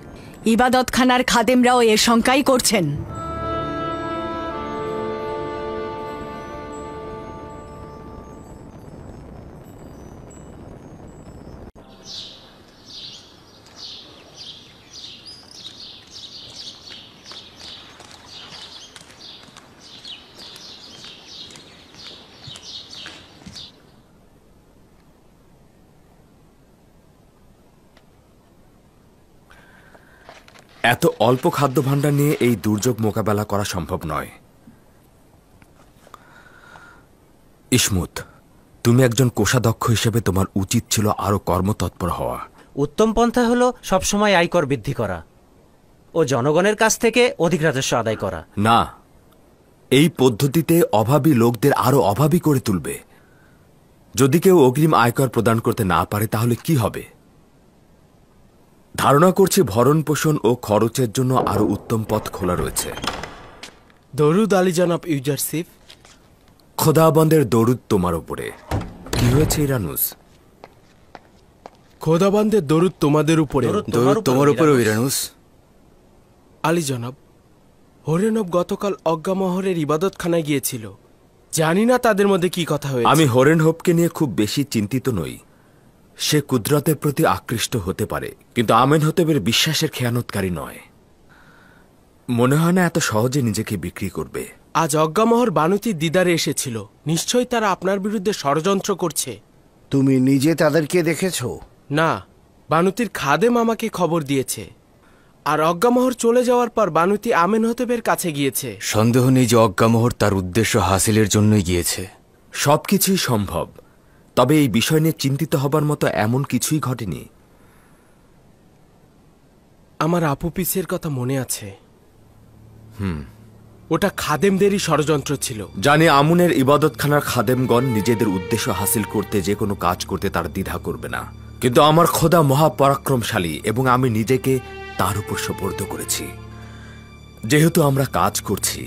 ইবাদতখানার খাদেমরাও এ শঙ্কাই করছেন। এত অল্প খাদ্য ভাণ্ডার নিয়ে এই দুর্যোগ মোকাবেলা করা সম্ভব নয়। ইসমুত, তুমি একজন কোষাধ্যক্ষ হিসেবে তোমার উচিত ছিল আরো কর্মতৎপর হওয়া। উত্তম পন্থা হলো সবসময় আয়কর বৃদ্ধি করা ও জনগণের কাছ থেকে অধিক রাজস্ব আদায় করা। না, এই পদ্ধতিতে অভাবী লোকদের আরো অভাবী করে তুলবে। যদি কেউ অগ্রিম আয়কর প্রদান করতে না পারে তাহলে কি হবে? ধারণা করছি ভরণ পোষণ ও খরচের জন্য আরো উত্তম পথ খোলা রয়েছে। দরুদ আলী জনাব ইউজারসিফ। খোদাবন্দের দরুদ তোমার উপরে। কি হয়েছে ইরানুস? খোদাবন্দের দরুদ তোমাদের উপরে। দরুদ তোমার উপরে ইরানুস। আলী জনাব, হরেনব গতকাল অজ্ঞামহরের ইবাদতখানায় গিয়েছিল। জানি না তাদের মধ্যে কি কথা হয়েছে। আমি হরেন হোপকে নিয়ে খুব বেশি চিন্তিত নই। সে কুদরতের প্রতি আকৃষ্ট হতে পারে, কিন্তু আমেন হতেবের বিশ্বাসের খেয়ানতকারী নয়। মনে হয় না এত সহজে নিজেকে বিক্রি করবে। আজ অজ্ঞামহর বানুতির দিদারে এসেছিল। নিশ্চয়ই তারা আপনার বিরুদ্ধে ষড়যন্ত্র করছে। তুমি নিজে তাদেরকে দেখেছো? না, বানুতির খাদেম আমাকে খবর দিয়েছে। আর অজ্ঞামহর চলে যাওয়ার পর বানুতি আমেন হতেবের কাছে গিয়েছে। সন্দেহ নেই যে অজ্ঞামহর তার উদ্দেশ্য হাসিলের জন্যই গিয়েছে। সবকিছুই সম্ভব, তবে এই বিষয় নিয়ে চিন্তিত হবার মতো এমন কিছুই ঘটেনি। আমার আপু পিসের কথা মনে আছে। ওটা খাদেমদেরই ষড়যন্ত্র ছিল। জানি আমুনের ইবাদতখানার খাদেমগণ নিজেদের উদ্দেশ্য হাসিল করতে যে কোনো কাজ করতে তার দ্বিধা করবে না, কিন্তু আমার খোদা মহাপরাক্রমশালী এবং আমি নিজেকে তার উপর সোপর্দ করেছি। যেহেতু আমরা কাজ করছি,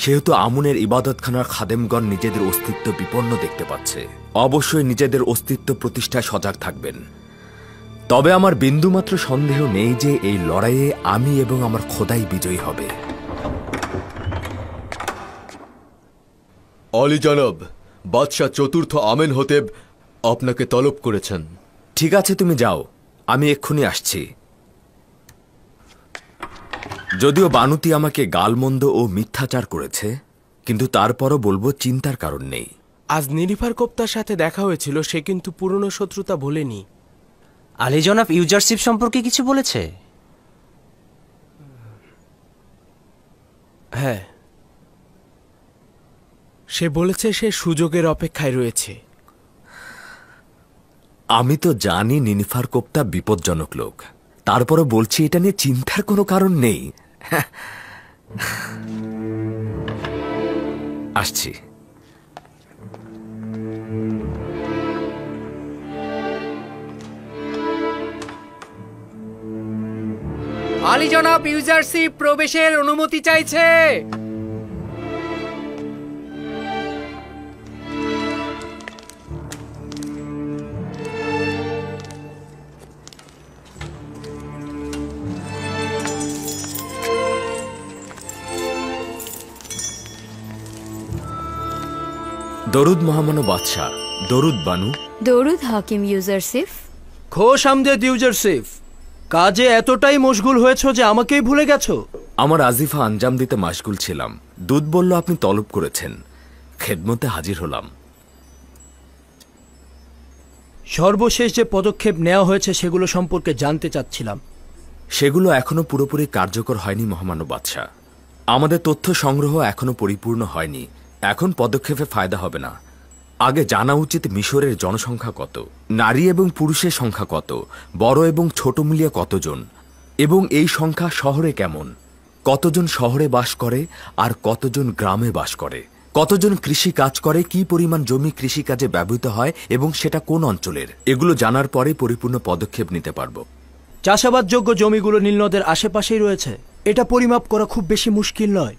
সেহেতু আমুনের ইবাদতখানার খাদেমগণ নিজেদের অস্তিত্ব বিপন্ন দেখতে পাচ্ছে। অবশ্যই নিজেদের অস্তিত্ব প্রতিষ্ঠায় সজাগ থাকবেন। তবে আমার বিন্দুমাত্র সন্দেহ নেই যে এই লড়াইয়ে আমি এবং আমার খোদাই বিজয়ী হবে। অলি জনাব, বাদশাহ চতুর্থ আমেন হতেব আপনাকে তলব করেছেন। ঠিক আছে, তুমি যাও, আমি এক্ষুনি আসছি। যদিও বানুতি আমাকে গালমন্দ ও মিথ্যাচার করেছে, কিন্তু তারপরও বলবো চিন্তার কারণ নেই। আজ নিরিফার কোপ্তার সাথে দেখা হয়েছিল, সে কিন্তু পুরনো শত্রুতা ভোলেনি। আলী জনাব ইউজারশিপ সম্পর্কে কিছু বলেছে? হ্যাঁ, সে বলেছে সে সুযোগের অপেক্ষায় রয়েছে। আমি তো জানি নিনিফার কোপ্তা বিপজ্জনক লোক, তারপরও বলছি এটা নিয়ে চিন্তার কোনো কারণ নেই। আসছি। আলী জনাব ইউজারশিপ প্রবেশের অনুমতি চাইছে। দরুদ মহামান্য বাদশাহ, দরুদ বানু। দরুদ হাকিম ইউজারশিপ। খোশ আমদেদ ইউজারশিপ, কাজে এতটাই মশগুল হয়েছো যে আমাকেই ভুলে গেছো। আমার আজিফা আঞ্জাম দিতে মাশগুল ছিলাম। দুধ বলল আপনি তলব করেছেন, খেদমতে হাজির হলাম। সর্বশেষ যে পদক্ষেপ নেওয়া হয়েছে সেগুলো সম্পর্কে জানতে চাচ্ছিলাম। সেগুলো এখনো পুরোপুরি কার্যকর হয়নি মহামান্য বাদশাহ। আমাদের তথ্য সংগ্রহ এখনো পরিপূর্ণ হয়নি। এখন পদক্ষেপে ফায়দা হবে না। আগে জানা উচিত মিশরের জনসংখ্যা কত, নারী এবং পুরুষের সংখ্যা কত, বড় এবং ছোট মিলিয়ে কতজন, এবং এই সংখ্যা শহরে কেমন, কতজন শহরে বাস করে আর কতজন গ্রামে বাস করে, কতজন কৃষি কাজ করে, কি পরিমাণ জমি কৃষিকাজে ব্যবহৃত হয় এবং সেটা কোন অঞ্চলের। এগুলো জানার পরে পরিপূর্ণ পদক্ষেপ নিতে পারবো। চাষাবাদযোগ্য জমিগুলো নীলনদের আশেপাশেই রয়েছে, এটা পরিমাপ করা খুব বেশি মুশকিল নয়।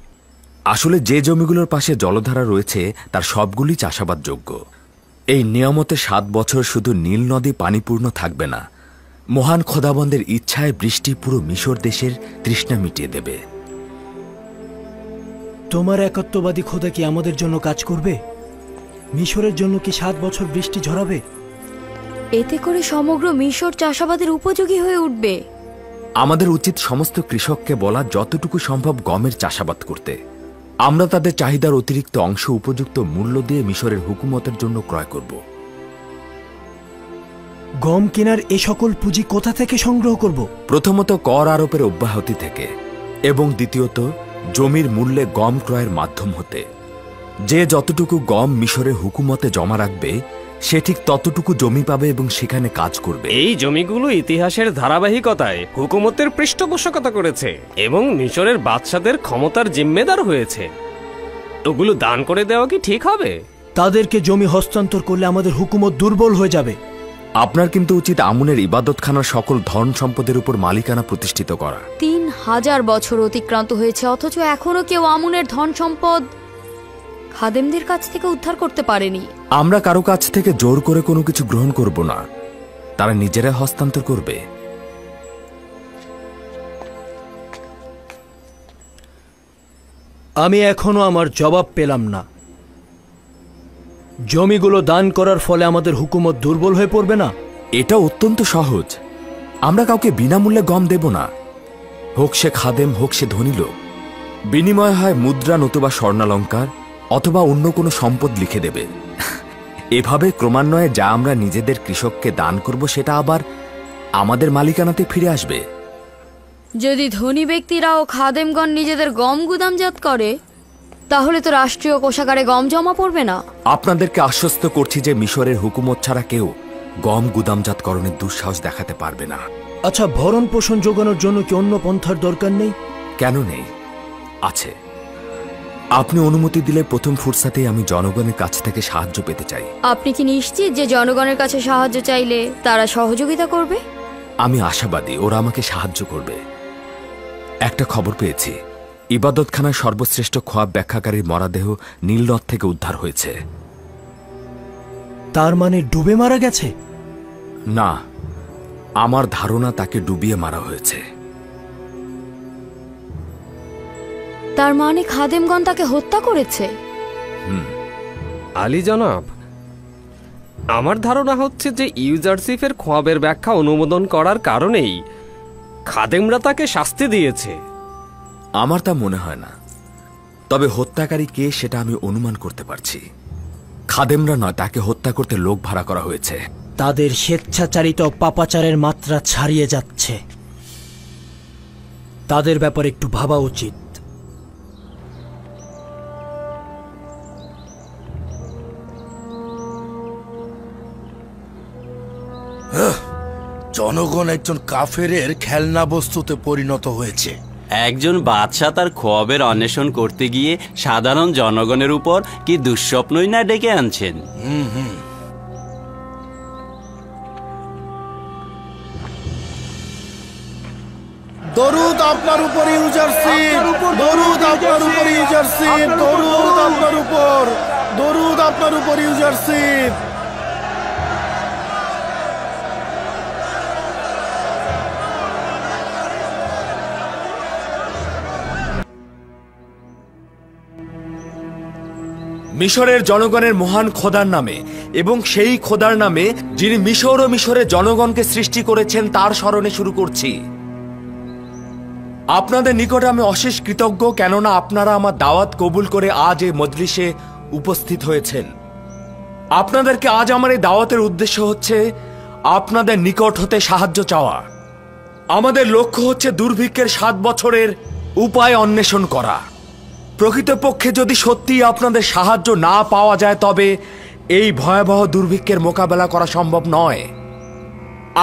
আসলে যে জমিগুলোর পাশে জলধারা রয়েছে তার সবগুলি চাষাবাদযোগ্য। এই নিয়ামতে 7 বছর শুধু নীল নদী পানিপূর্ণ থাকবে না, মহান খোদাবন্দের ইচ্ছায় বৃষ্টি পুরো মিশর দেশের তৃষ্ণা মিটিয়ে দেবে। তোমার একত্ববাদী খোদা কি আমাদের জন্য কাজ করবে? মিশরের জন্য কি 7 বছর বৃষ্টি ঝরাবে? এতে করে সমগ্র মিশর চাষাবাদের উপযোগী হয়ে উঠবে। আমাদের উচিত সমস্ত কৃষককে বলা যতটুকু সম্ভব গমের চাষাবাদ করতে। আমরা তাদের চাহিদার অতিরিক্ত অংশ উপযুক্ত মূল্য দিয়ে মিশরের হুকুমতের জন্য ক্রয় করব। গম কেনার এ সকল পুঁজি কোথা থেকে সংগ্রহ করব? প্রথমত কর আরোপের অব্যাহতি থেকে, এবং দ্বিতীয়ত জমির মূল্যে গম ক্রয়ের মাধ্যম হতে। যে যতটুকু গম মিশরের হুকুমতে জমা রাখবে সে ঠিক ততটুকু জমি পাবে এবং সেখানে কাজ করবে। এই জমিগুলো ইতিহাসের ধারাবাহিকতায় হুকুমতের পৃষ্ঠপোষকতা করেছে এবং মিশরের বাদশাদের ক্ষমতার জিম্মেদার হয়েছে। ওগুলো দান করে দেওয়া কি ঠিক হবে? তাদেরকে জমি হস্তান্তর করলে আমাদের হুকুমত দুর্বল হয়ে যাবে। আপনার কিন্তু উচিত আমুনের ইবাদতখানার সকল ধন সম্পদের উপর মালিকানা প্রতিষ্ঠিত করা। 3000 বছর অতিক্রান্ত হয়েছে, অথচ এখনো কেউ আমুনের ধন সম্পদ খাদেমদের কাছ থেকে উদ্ধার করতে পারেনি। আমরা কারো কাছ থেকে জোর করে কোনো কিছু গ্রহণ করব না, তারা নিজেরা হস্তান্তর করবে। আমি এখনো আমার জবাব পেলাম না। জমিগুলো দান করার ফলে আমাদের হুকুমত দুর্বল হয়ে পড়বে না? এটা অত্যন্ত সহজ। আমরা কাউকে বিনামূল্যে গম দেব না, হোক সে খাদেম হোক সে ধনী লোক। বিনিময় হয় মুদ্রা নতুবা স্বর্ণালঙ্কার অথবা অন্য কোনো সম্পদ লিখে দেবে। এভাবে ক্রমান্বয়ে যা আমরা নিজেদের কৃষককে দান করব সেটা আবার আমাদের মালিকানাতে ফিরে আসবে। যদি ধনী ব্যক্তিরা ও খাদেমগণ নিজেদের গম গুদামজাত করে, তাহলে তো রাষ্ট্রীয় কোষাগারে গম জমা পড়বে না। আপনাদেরকে আশ্বস্ত করছি যে মিশরের হুকুমত ছাড়া কেউ গম গুদামজাতকরণের দুঃসাহস দেখাতে পারবে না। আচ্ছা, ভরণ পোষণ যোগানোর জন্য কি অন্য পন্থার দরকার নেই? কেন নেই? আছে। আপনি অনুমতি দিলে প্রথম ফুরসাতেই আমি জনগণের কাছ থেকে সাহায্য পেতে চাই। আপনি কি নিশ্চিত যে জনগণের কাছে সাহায্য চাইলে তারা সহযোগিতা করবে? আমি আশাবাদী ওরা আমাকে সাহায্য করবে। একটা খবর পেয়েছি, ইবাদতখানার সর্বশ্রেষ্ঠ খোয়াব ব্যাখ্যাকারীর মরাদেহ নীলনদ থেকে উদ্ধার হয়েছে। তার মানে ডুবে মারা গেছে? না, আমার ধারণা তাকে ডুবিয়ে মারা হয়েছে। তার মানে খাদেমগণ তাকে হত্যা করেছে? আলী জনাব, আমার ধারণা হচ্ছে যে ইউজারশিফের খোয়াবের ব্যাখ্যা অনুমোদন করার কারণেই খাদেমরা তাকে শাস্তি দিয়েছে। আমার তা মনে হয় না, তবে হত্যাকারী কে সেটা আমি অনুমান করতে পারছি। খাদেমরা নয়, তাকে হত্যা করতে লোক ভাড়া করা হয়েছে। তাদের স্বেচ্ছাচারিত পাপাচারের মাত্রা ছাড়িয়ে যাচ্ছে। তাদের ব্যাপারে একটু ভাবা উচিত। জনগণ একজন কাফেরের খেলনা বস্তুতে পরিণত হয়েছে। একজন বাদশাহ তার খোয়াবের অন্বেষণ করতে গিয়ে সাধারণ জনগণের উপর কি দুঃস্বপ্নই না ডেকে আনছেন। দরুদ আপনার উপর ইউজারশিপ, দরুদ আপনার উপর ইউজারশিপ, দরুদ আপনার উপর, দরুদ আপনার উপর ইউজারশিপ। মিশরের জনগণের মহান খোদার নামে এবং সেই খোদার নামে যিনি মিশর ও মিশরের জনগণকে সৃষ্টি করেছেন তার স্মরণে শুরু করছি। আপনাদের নিকটে আমি অশেষ কৃতজ্ঞ, কেননা আপনারা আমার দাওয়াত কবুল করে আজ এই মজলিসে উপস্থিত হয়েছেন। আপনাদেরকে আজ আমার এই দাওয়াতের উদ্দেশ্য হচ্ছে আপনাদের নিকট হতে সাহায্য চাওয়া। আমাদের লক্ষ্য হচ্ছে দুর্ভিক্ষের 7 বছরের উপায় অন্বেষণ করা। প্রকৃতপক্ষে যদি সত্যিই আপনাদের সাহায্য না পাওয়া যায় তবে এই ভয়াবহ দুর্ভিক্ষের মোকাবেলা করা সম্ভব নয়।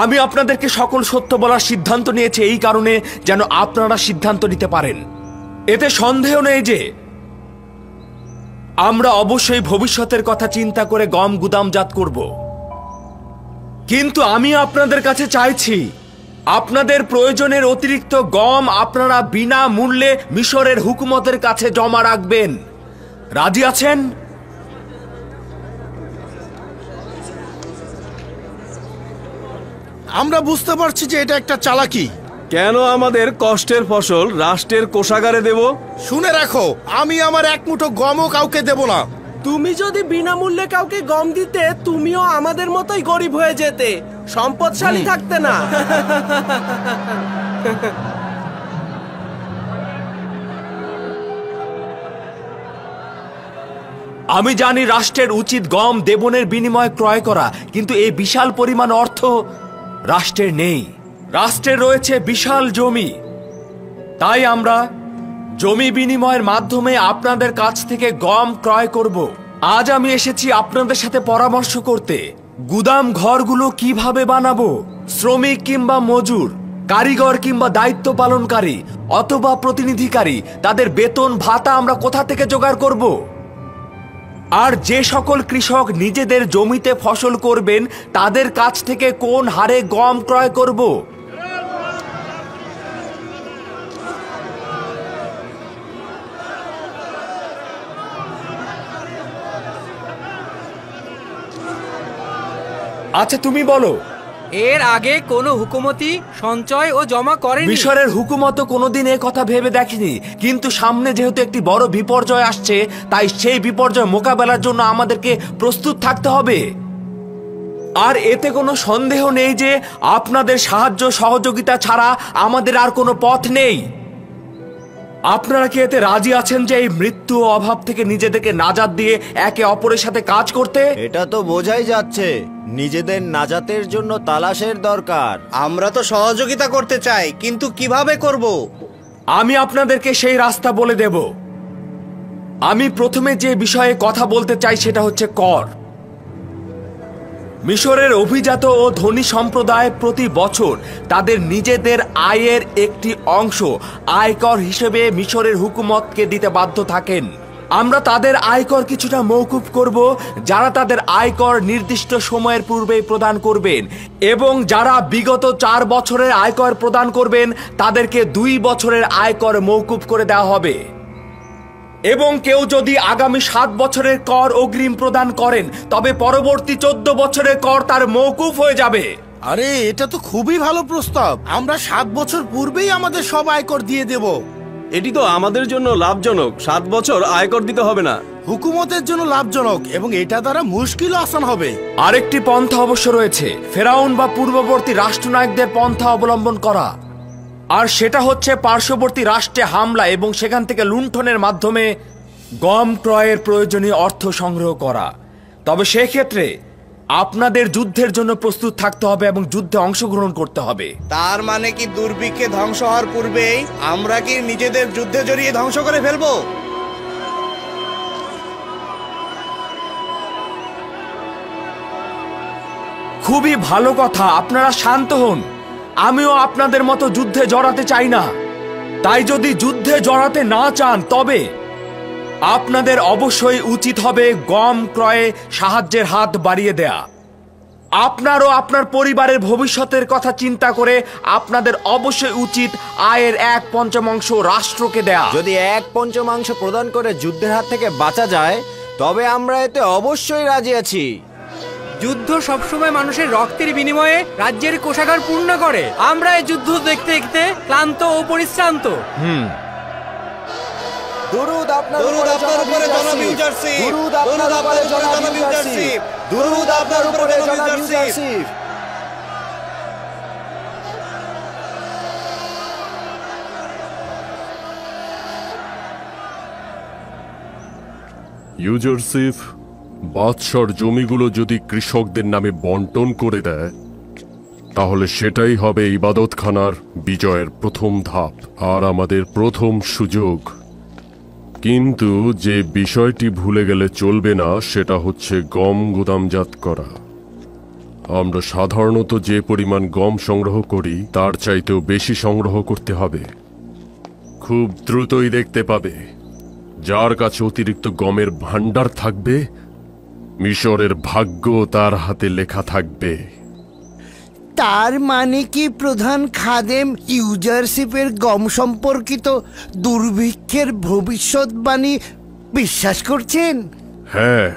আমি আপনাদেরকে সকল সত্য বলার সিদ্ধান্ত নিয়েছি এই কারণে যেন আপনারা সিদ্ধান্ত নিতে পারেন। এতে সন্দেহ নেই যে আমরা অবশ্যই ভবিষ্যতের কথা চিন্তা করে গম গুদামজাত করব, কিন্তু আমি আপনাদের কাছে চাইছি আপনাদের প্রয়োজনের অতিরিক্ত গম আপনারা বিনা মূল্যে মিশরের হুকুমতের কাছে জমা রাখবেন। রাজি আছেন? আমরা বুঝতে পারছি যে এটা একটা চালাকি। কেন আমাদের কষ্টের ফসল রাষ্ট্রের কোষাগারে দেব? শুনে রাখো, আমি আমার এক মুঠো গমও কাউকে দেব না। তুমি যদি বিনামূল্যে কাউকে গম দিতে তুমিও আমাদের মতোই গরিব হয়ে যেতে, সম্পদশালী থাকতে না। আমি জানি রাষ্ট্রের উচিত গম দেবনের বিনিময়ে ক্রয় করা, কিন্তু এই বিশাল পরিমাণ অর্থ রাষ্ট্রের নেই। রাষ্ট্রের রয়েছে বিশাল জমি, তাই আমরা জমি বিনিময়ের মাধ্যমে আপনাদের কাছ থেকে গম ক্রয় করব। আজ আমি এসেছি আপনাদের সাথে পরামর্শ করতে। গুদাম ঘরগুলো কিভাবে বানাবো, শ্রমিক কিংবা মজুর, কারিগর কিংবা দায়িত্ব পালনকারী অথবা প্রতিনিধিকারী, তাদের বেতন ভাতা আমরা কোথা থেকে জোগাড় করব? আর যে সকল কৃষক নিজেদের জমিতে ফসল করবেন তাদের কাছ থেকে কোন হারে গম ক্রয় করব? আচ্ছা তুমি বলো। এর আগে কোনো হুকুমতি সঞ্চয় ও জমা করেনি। মিশরের হুকুমত কোনোদিন এ কথা ভেবে দেখেনি, কিন্তু সামনে যেহেতু একটি বড় বিপর্যয় আসছে, তাই সেই বিপর্যয় মোকাবেলার জন্য আমাদেরকে প্রস্তুত থাকতে হবে। আর এতে কোনো সন্দেহ নেই যে আপনাদের সাহায্য সহযোগিতা ছাড়া আমাদের আর কোনো পথ নেই। আপনারা কি এতে রাজি আছেন যে এই মৃত্যু ও অভাব থেকে নিজেদেরকে নাজাত দিয়ে একে অপরের সাথে কাজ করতে? এটা তো বোঝাই যাচ্ছে নিজেদের নাজাতের জন্য তালাশের দরকার। আমরা তো সহযোগিতা করতে চাই, কিন্তু কিভাবে করব? আমি আপনাদেরকে সেই রাস্তা বলে দেব। আমি প্রথমে যে বিষয়ে কথা বলতে চাই সেটা হচ্ছে কর। মিশরের অভিজাত ও ধনী সম্প্রদায় প্রতি বছর তাদের নিজেদের আয়ের একটি অংশ আয়কর হিসেবে মিশরের হুকুমতকে দিতে বাধ্য থাকেন। আমরা তাদের আয়কর কিছুটা মওকুফ করব, যারা তাদের আয়কর নির্দিষ্ট সময়ের পূর্বেই প্রদান করবেন, এবং যারা বিগত 4 বছরের আয়কর প্রদান করবেন তাদেরকে 2 বছরের আয়কর মওকুফ করে দেওয়া হবে। এবং কেউ যদি আগামী 7 বছরের কর অগ্রিম প্রদান করেন তবে পরবর্তী 14 বছরের কর তার মওকুফ হয়ে যাবে। আরে এটা তো খুবই ভালো প্রস্তাব। আমরা 7 বছর পূর্বেই আমাদের সব আয়কর দিয়ে দেব। এটি তো আমাদের জন্য লাভজনক। 7 বছর আয়কর দিতে হবে না। হুকুমতের জন্য লাভজনক এবং এটা দ্বারা মুশকিলও আসান হবে। আরেকটি পন্থা অবশ্য রয়েছে, ফেরাউন বা পূর্ববর্তী রাষ্ট্রনায়কদের পন্থা অবলম্বন করা। আর সেটা হচ্ছে পার্শ্ববর্তী রাষ্ট্রে হামলা এবং সেখান থেকে লুণ্ঠনের মাধ্যমে গম ক্রয়ের প্রয়োজনীয় অর্থ সংগ্রহ করা। তবে সেক্ষেত্রে আপনাদের যুদ্ধের জন্য প্রস্তুত থাকতে হবে এবং যুদ্ধে অংশগ্রহণ করতে হবে। তার মানে কি দুর্ভিক্ষে ধ্বংস হওয়ার পূর্বেই আমরা কি নিজেদের যুদ্ধে জড়িয়ে ধ্বংস করে ফেলবো? খুবই ভালো কথা, আপনারা শান্ত হন। আমিও আপনাদের মতো যুদ্ধে জড়াতে চাই না। তাই যদি যুদ্ধে জড়াতে না চান তবে আপনাদের অবশ্যই উচিত হবে গম ক্রয়ে সাহায্যের হাত বাড়িয়ে দেয়া। আপনারও আপনার পরিবারের ভবিষ্যতের কথা চিন্তা করে আপনাদের অবশ্যই উচিত আয়ের 1/5 রাষ্ট্রকে দেয়া। যদি 1/5 প্রদান করে যুদ্ধের হাত থেকে বাঁচা যায় তবে আমরা এতে অবশ্যই রাজি আছি। যুদ্ধ সবসময় মানুষের রক্তের বিনিময়ে রাজ্যের কোষাগার পূর্ণ করে। আমরা এই যুদ্ধ দেখতে দেখতে ক্লান্ত ও পরিশ্রান্ত। দুরুদ আপনার উপরে জনাব ইউজারশিপ। দুরুদ আপনার উপরে জনাব ইউজারশিপ। দুরুদ আপনার উপরে জনাব ইউজারশিপ। ইউজারশিপ বাদশার জমিগুলো যদি কৃষকদের নামে বন্টন করে দেয় তাহলে সেটাই হবে ইবাদতখানার বিজয়ের প্রথম ধাপ আর আমাদের প্রথম সুযোগ। কিন্তু যে বিষয়টি ভুলে গেলে চলবে না সেটা হচ্ছে গম গুদামজাত করা। আমরা সাধারণত যে পরিমাণ গম সংগ্রহ করি তার চাইতেও বেশি সংগ্রহ করতে হবে। খুব দ্রুতই দেখতে পাবে যার কাছে অতিরিক্ত গমের ভাণ্ডার থাকবে মিশরের ভাগ্য তার হাতে লেখা থাকবে। তার মানে কি প্রধান খাদেম ইউজারশিপের গম সম্পর্কিত দুর্ভিক্ষের ভবিষ্যৎবাণী বিশ্বাস করছেন? হ্যাঁ,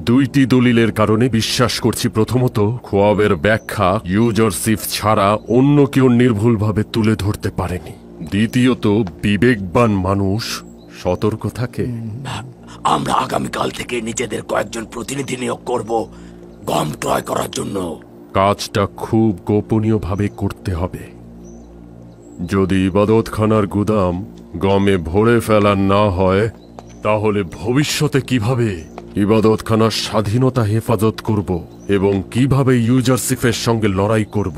দুইটি দলিলের কারণে বিশ্বাস করছি। প্রথমত, খোয়াবের ব্যাখ্যা ইউজারশিপ ছাড়া অন্য কেউ নির্ভুলভাবে তুলে ধরতে পারেনি। দ্বিতীয়ত, বিবেকবান মানুষ সতর্ক থাকে। আমরা আগামীকাল থেকে নিজেদের কয়েকজন প্রতিনিধি নিয়োগ করব গম ক্রয় করার জন্য। কাজটা খুব গোপনীয়ভাবে করতে হবে। যদি ইবাদতখানার গুদাম গমে ভরে ফেলা না হয় তাহলে ভবিষ্যতে কিভাবে ইবাদতখানার স্বাধীনতা হেফাজত করব এবং কিভাবে ইউজারশিপের সঙ্গে লড়াই করব?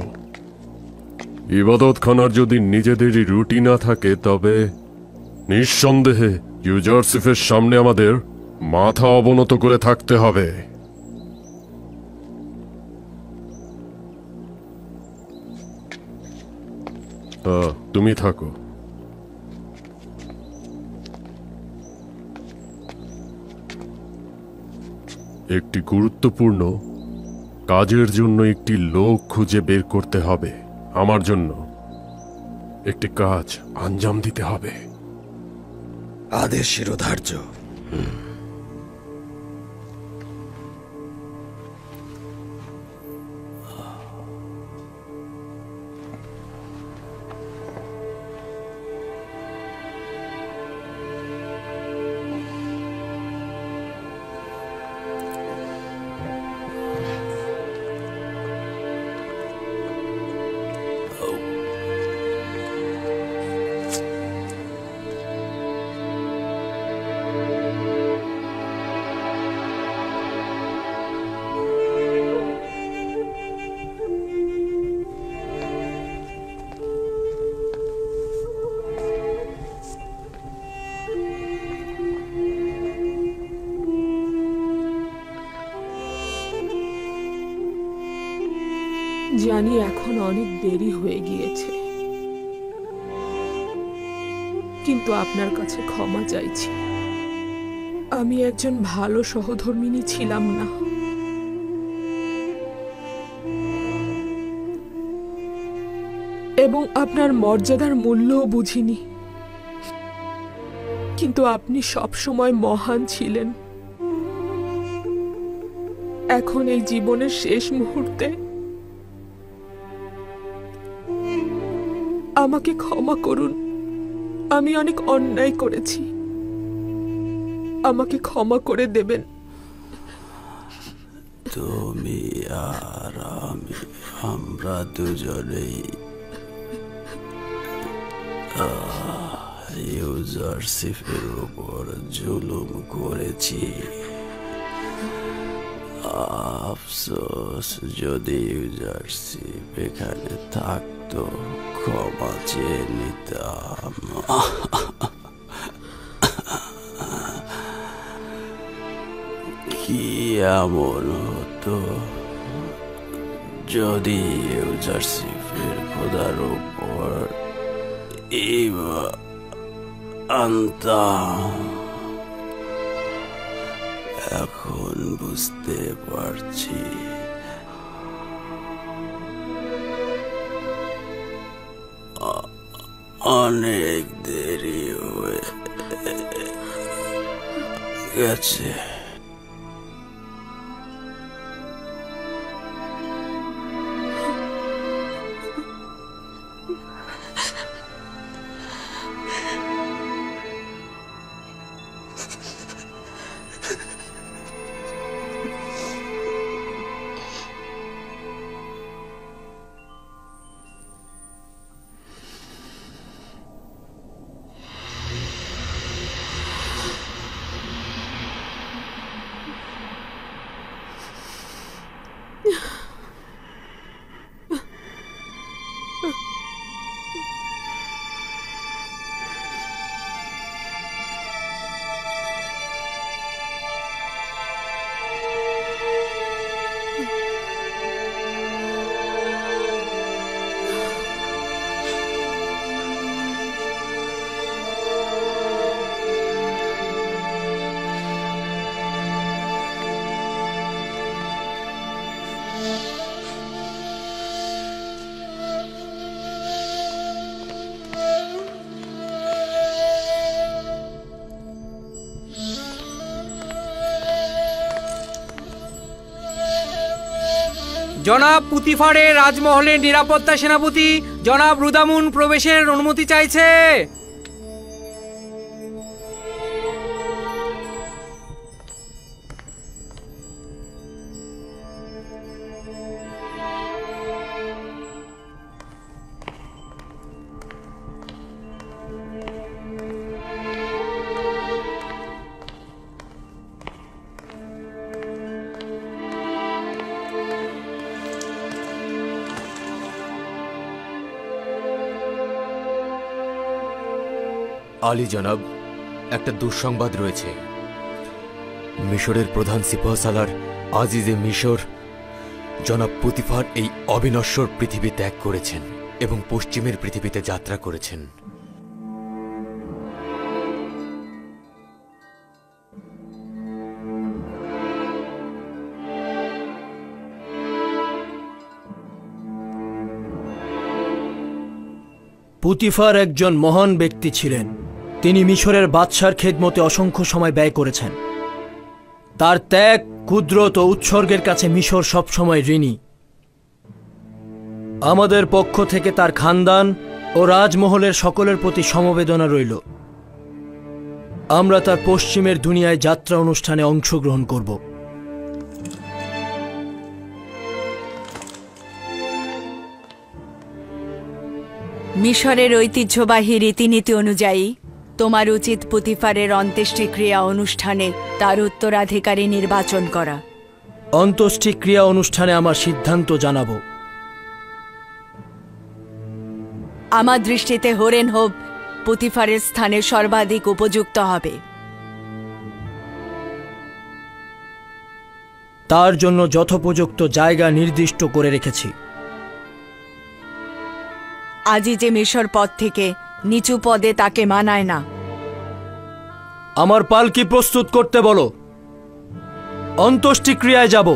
ইবাদতখানার যদি নিজেদেরই রুটি না থাকে তবে নিঃসন্দেহে ইউজারশিপের সামনে আমাদের মাথা অবনত করে থাকতে হবে। তুমি থাকো। একটি গুরুত্বপূর্ণ কাজের জন্য একটি লোক খুঁজে বের করতে হবে। আমার জন্য একটি কাজ আঞ্জাম দিতে হবে। আদেশ শিরোধার্য। জানি এখন অনেক দেরি হয়ে গিয়েছে, কিন্তু আপনার কাছে ক্ষমা চাইছি। আমি একজন ভালো সহধর্মিণী ছিলাম না। এবং আপনার মর্যাদার মূল্যও বুঝিনি। কিন্তু আপনি সব সময় মহান ছিলেন। এখন এই জীবনের শেষ মুহূর্তে আমাকে ক্ষমা করুন। আমি অনেক অন্যায় করেছি, আমাকে ক্ষমা করে দেবেন। তুমি আর আমরা দুজনেই ইউজারশিপের উপর জুলুম করেছি। আফসোস, যদি ইউজারশিপ এখানে থাকতো ক্ষমা চেয়ে নিতাম। কি এমন হতো যদি ইউজারশিপের খোদার উপর ঈমান আনতাম? এখন বুঝতে পারছি অনেক দেরি হয়ে গেছে। জনাব পুতিফারের রাজমহলের নিরাপত্তা সেনাপতি জনাব রুদামুন প্রবেশের অনুমতি চাইছে। আলী জনাব, একটা দুঃসংবাদ রয়েছে। মিশরের প্রধান সিপাহসালার আজিজে মিশর জনাব পুতিফার এই অবিনশ্বর পৃথিবী ত্যাগ করেছেন এবং পশ্চিমের পৃথিবীতে যাত্রা করেছেন। পুতিফার একজন মহান ব্যক্তি ছিলেন। তিনি মিশরের বাদশার খেদমতে অসংখ্য সময় ব্যয় করেছেন। তার ত্যাগ, কুদরত ও উৎসর্গের কাছে মিশর সবসময় ঋণী। আমাদের পক্ষ থেকে তার খানদান ও রাজমহলের সকলের প্রতি সমবেদনা রইল। আমরা তার পশ্চিমের দুনিয়ায় যাত্রা অনুষ্ঠানে অংশগ্রহণ করব। মিশরের ঐতিহ্যবাহী রীতিনীতি অনুযায়ী তোমার উচিত পুতিফারের অন্ত্যেষ্টিক্রিয়া অনুষ্ঠানে তার উত্তরাধিকারী নির্বাচন করা। অন্ত্যেষ্টিক্রিয়া অনুষ্ঠানে আমার সিদ্ধান্ত জানাবো। আমার দৃষ্টিতে হোরেন হোপ পুতিফারের স্থানে সর্বাধিক উপযুক্ত হবে। তার জন্য যথোপযুক্ত জায়গা নির্দিষ্ট করে রেখেছি। আজই যে মিশর পদ থেকে নিচু পদে তাকে মানায় না। আমার পালকি প্রস্তুত করতে বলো, অন্ত্যেষ্টিক্রিয়ায় যাব।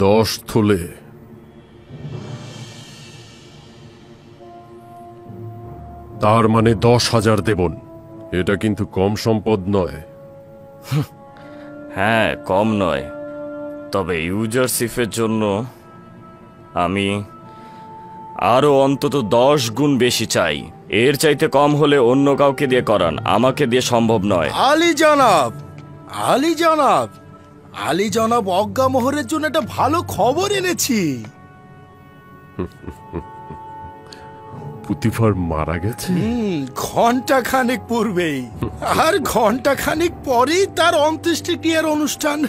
দশ থলে। তার মানে 10,000 দেবন। এটা কিন্তু কম সম্পদ নয়। হ্যাঁ, কম নয়, তবে ইউজারশিপের জন্য আমি আরো অন্তত 10 গুণ বেশি চাই। এর চাইতে কম হলে অন্য কাউকে দিয়ে করান, আমাকে দিয়ে সম্ভব নয়। আলী জনাব, আলী জনাব, আলী জনাব অজ্ঞামোহরের জন্য একটা ভালো খবর এনেছি। পুতিফার মারা গেছে? ঘন্টা খানেক পূর্বেই, আর ঘন্টা খানেক পরেই তার অন্ত্যেষ্টিক্রিয়ার অনুষ্ঠান।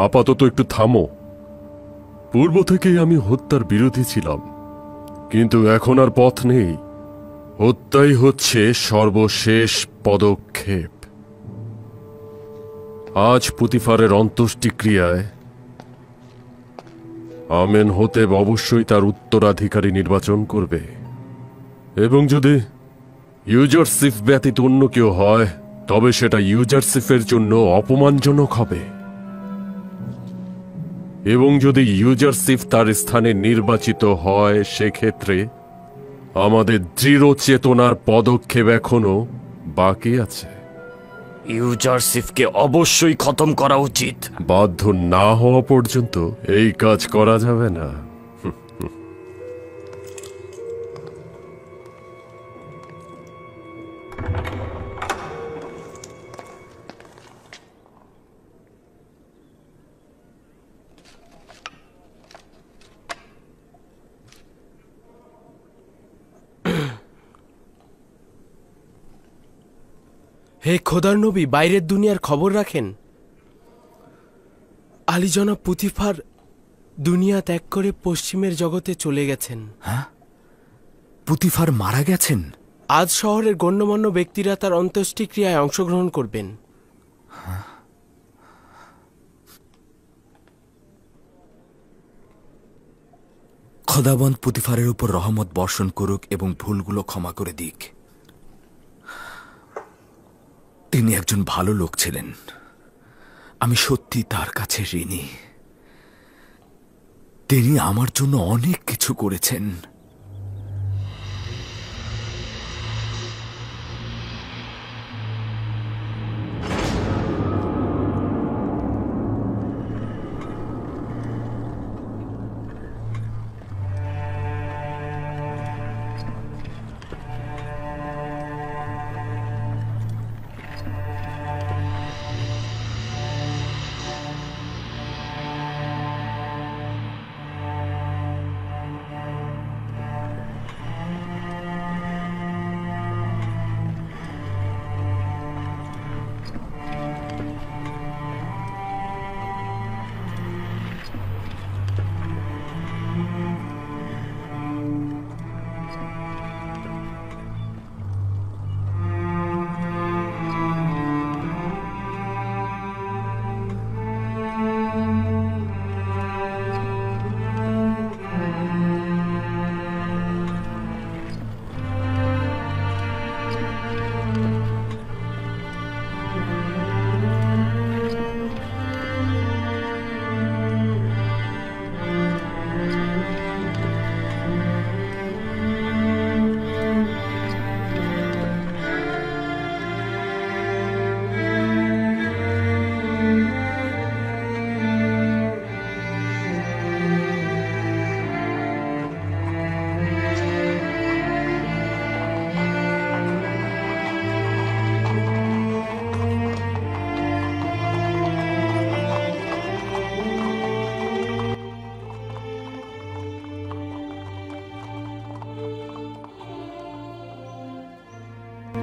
আপাতত একটু থামো। পূর্ব থেকেই আমি হত্যার বিরোধী ছিলাম, কিন্তু এখন আর পথ নেই। হত্যাই হচ্ছে সর্বশেষ পদক্ষেপ। আজ পুতিফারের অন্ত্যেষ্টিক্রিয়ায় আমেনহোতেব অবশ্যই তার উত্তরাধিকারী নির্বাচন করবে, এবং যদি ইউজারশিপ ব্যতীত অন্য কেউ হয় তবে সেটা ইউজারশিপের জন্য অপমানজনক হবে। এবং যদি ইউজারশিপ তার স্থানে নির্বাচিত হয়, সেক্ষেত্রে আমাদের দৃঢ় চেতনার পদক্ষেপ এখনো বাকি আছে। ইউজারশিপকে অবশ্যই খতম করা উচিত। বাধ্য না হওয়া পর্যন্ত এই কাজ করা যাবে না। হে খোদার নবী, বাইরের দুনিয়ার খবর রাখেন। আলী জনাব পুতিফার দুনিয়া ত্যাগ করে পশ্চিমের জগতে চলে গেছেন। হ্যাঁ, পুতিফার মারা গেছেন? আজ শহরের গণ্যমান্য ব্যক্তিরা তার অন্ত্যেষ্টিক্রিয়ায় অংশগ্রহণ করবেন। খোদাবন্দ পুতিফারের উপর রহমত বর্ষণ করুক এবং ভুলগুলো ক্ষমা করে দিক। তিনি একজন ভালো লোক ছিলেন। আমি সত্যি তার কাছে ঋণী। তিনি আমার জন্য অনেক কিছু করেছেন।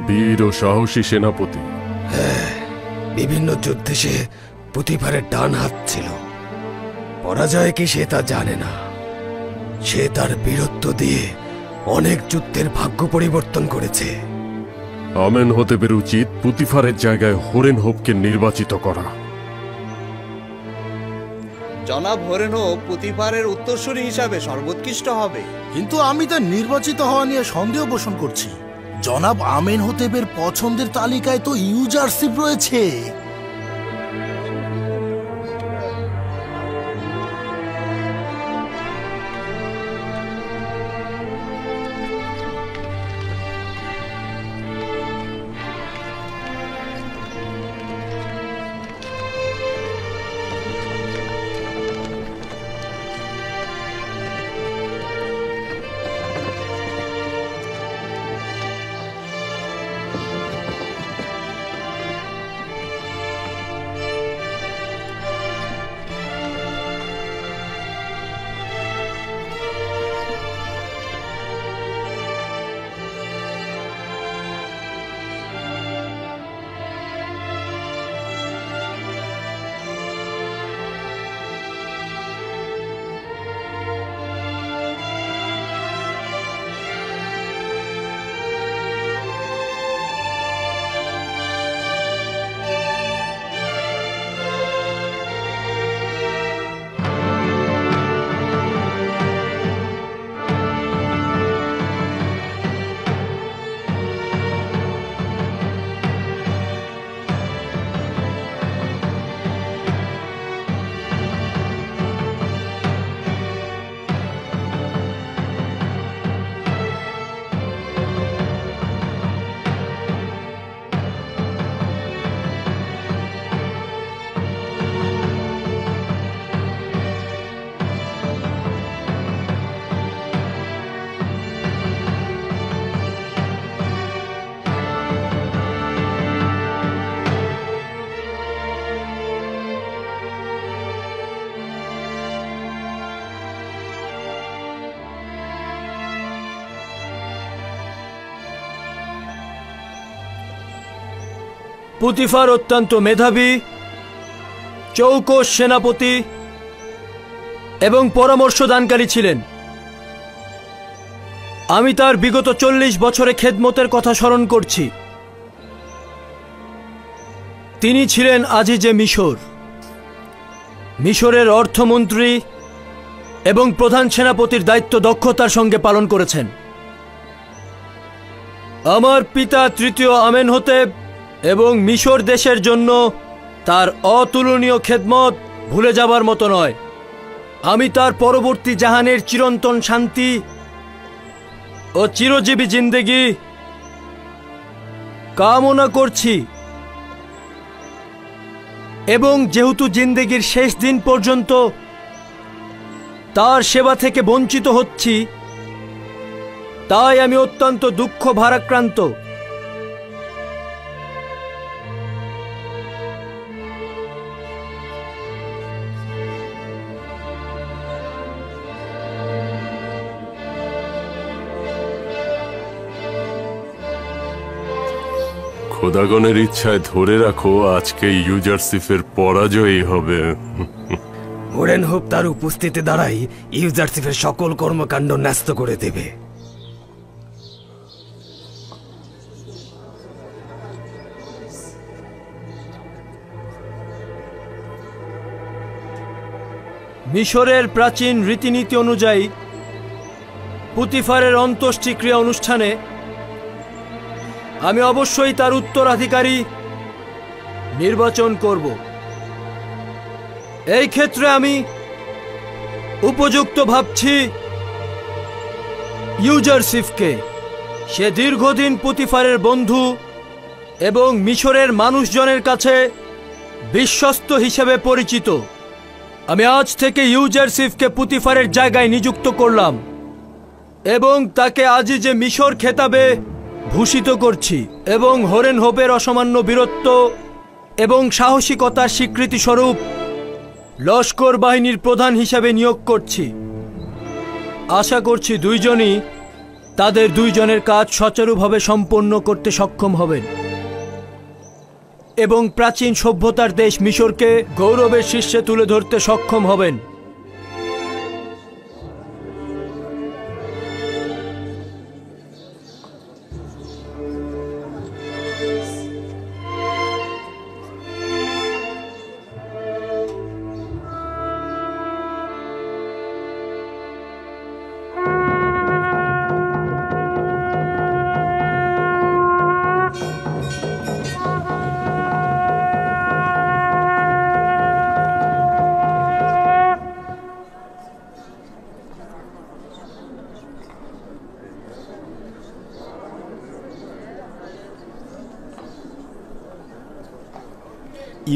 বীর ও সাহসী সেনাপতি। হ্যাঁ, বিভিন্ন যুদ্ধে সে পুতিফারের ডান হাত ছিল। পরাজয় কি সে তা জানে না। সে তার বীরত্ব দিয়ে অনেক যুদ্ধের ভাগ্য পরিবর্তন করেছে। আমেনহোতেবের উচিত পুতিফারের জায়গায় হোরেনহোপকে নির্বাচিত করা। জনাব হোরেনহোপ পুতিফারের উত্তরসূরি হিসাবে সর্বোৎকৃষ্ট হবে। কিন্তু আমি তার নির্বাচিত হওয়া নিয়ে সন্দেহ পোষণ করছি। জনাব আমেনহোতেবের পছন্দের তালিকায় তো ইউজারশিপ রয়েছে। পুতিফার অত্যন্ত মেধাবী, চৌকস সেনাপতি এবং পরামর্শদানকারী ছিলেন। আমি তার বিগত 40 বছরে খেদমতের কথা স্মরণ করছি। তিনি ছিলেন আজিজে মিশর, মিশরের অর্থমন্ত্রী এবং প্রধান সেনাপতির দায়িত্ব দক্ষতার সঙ্গে পালন করেছেন। আমার পিতা তৃতীয় আমেনহোতেব এবং মিশর দেশের জন্য তার অতুলনীয় খেদমত ভুলে যাবার মতো নয়। আমি তার পরবর্তী জাহানের চিরন্তন শান্তি ও চিরজীবী জিন্দেগি কামনা করছি, এবং যেহেতু জিন্দেগির শেষ দিন পর্যন্ত তার সেবা থেকে বঞ্চিত হচ্ছি, তাই আমি অত্যন্ত দুঃখ ভারাক্রান্ত। খোদাগণের ইচ্ছায় ধরে রাখো, আজকে ইউজারসিফের পরাজয়ই হবে। হোরেনহোপ তার উপস্থিতি দ্বারাই ইউজারসিফের সকল কর্মকাণ্ড ন্যস্ত করে দেবে। মিশরের প্রাচীন রীতিনীতি অনুযায়ী পুতিফারের অন্ত্যেষ্টিক্রিয়া অনুষ্ঠানে আমি অবশ্যই তার উত্তরাধিকারী নির্বাচন করব। এই ক্ষেত্রে আমি উপযুক্ত ভাবছি ইউজারসিফকে। সে দীর্ঘদিন পুতিফারের বন্ধু এবং মিশরের মানুষজনের কাছে বিশ্বস্ত হিসেবে পরিচিত। আমি আজ থেকে ইউজারসিফকে পুতিফারের জায়গায় নিযুক্ত করলাম এবং তাকে আজিজে মিশর খেতাবে ভূষিত করছি, এবং হোরেনহোপের অসামান্য বীরত্ব এবং সাহসিকতার স্বীকৃতি স্বরূপ লস্কর বাহিনীর প্রধান হিসাবে নিয়োগ করছি। আশা করছি দুইজনই তাদের দুইজনের কাজ সচারুভাবে সম্পন্ন করতে সক্ষম হবেন এবং প্রাচীন সভ্যতার দেশ মিশরকে গৌরবের শীর্ষে তুলে ধরতে সক্ষম হবেন।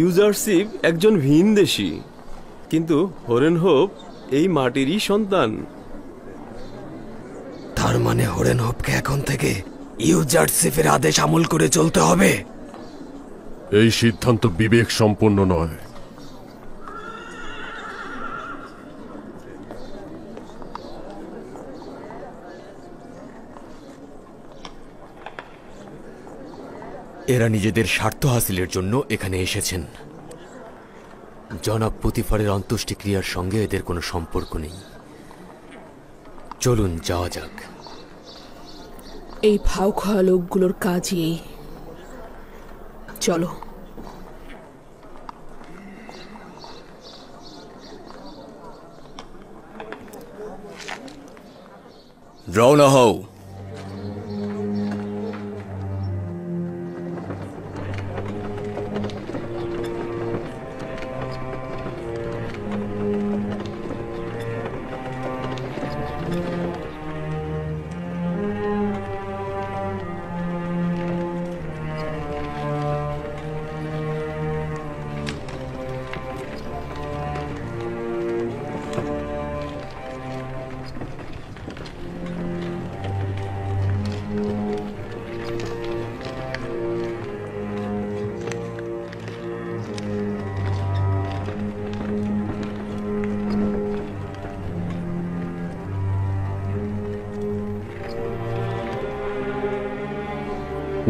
ইউজারসিফ একজন ভিনদেশী, কিন্তু হোরেনহোপ এই মাটিরই সন্তান। তার মানে হোরেনহোপকে এখন থেকে ইউজারসিফের আদেশ আমল করে চলতে হবে। এই সিদ্ধান্ত বিবেক সম্পন্ন নয়। এরা নিজেদের স্বার্থ হাসিলের জন্য এখানে এসেছেন। জনাব পুতিফারের অন্ত্যেষ্টিক্রিয়ার সঙ্গে এদের কোনো সম্পর্ক নেই। চলুন যাওয়া যাক। এই ভাও খাওয়া লোকগুলোর কাজই এই। চলো। রওনা হও।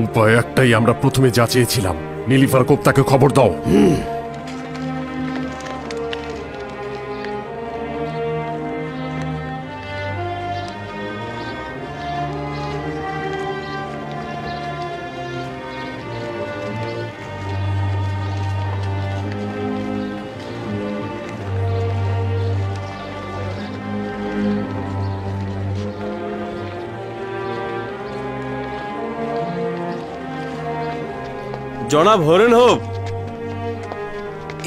উপায় একটাই, আমরা প্রথমে যা চেয়েছিলাম, নীলিফার কোপ্তাকে খবর দাও। জনাব হরেন হোপ,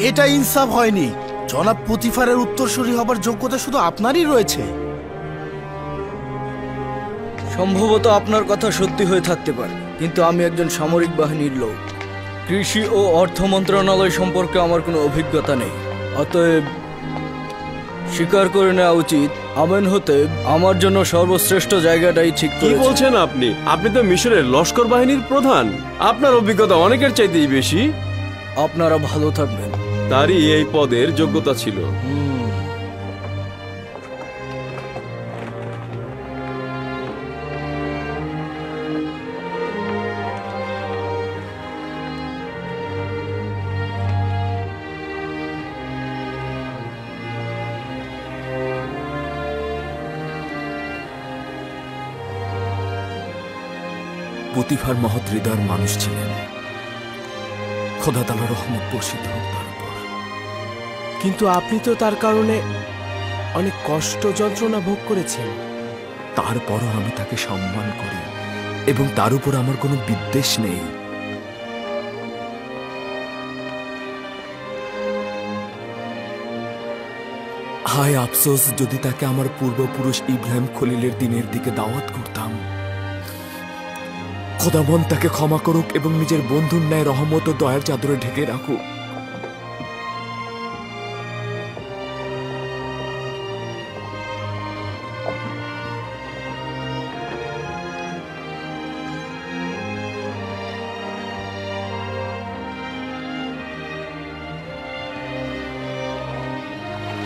এটা ইনসাফ হয়নি। জনাব পুতিফারের উত্তরসূরি হবার যোগ্যতা শুধু আপনারই রয়েছে। সম্ভবত আপনার কথা সত্যি হয়ে থাকতে পারে, কিন্তু আমি একজন সামরিক বাহিনীর লোক। কৃষি ও অর্থ মন্ত্রণালয় সম্পর্কে আমার কোনো অভিজ্ঞতা নেই। অতএব স্বীকার করে নেওয়া উচিত আমেনহোতেব আমার জন্য সর্বশ্রেষ্ঠ জায়গাটাই ঠিক কি বলছেন আপনি? আপনি তো মিশরের লস্কর বাহিনীর প্রধান, আপনার অভিজ্ঞতা অনেকের চাইতেই বেশি। আপনারা ভালো থাকবেন। তারই এই পদের যোগ্যতা ছিল। পুতিফার মহৎ হৃদয়ের মানুষ ছিলেন। খোদা তাআলার রহমত বর্ষিত হোক তার উপর। কিন্তু আপনি তো তার কারণে অনেক কষ্ট যন্ত্রণা ভোগ করেছেন। তারপরও আমি তাকে সম্মান করি এবং তার উপর আমার কোনো বিদ্বেষ নেই। হায় আফসোস যদি তাকে আমার পূর্বপুরুষ ইব্রাহিম খলিলের দিনের দিকে দাওয়াত করতাম। খোদাবন তাকে ক্ষমা করুক এবং নিজের বন্ধুর ন্যায় রহমত ও দয়ার চাদরে ঢেকে রাখুক।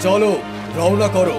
চলো রওনা করো।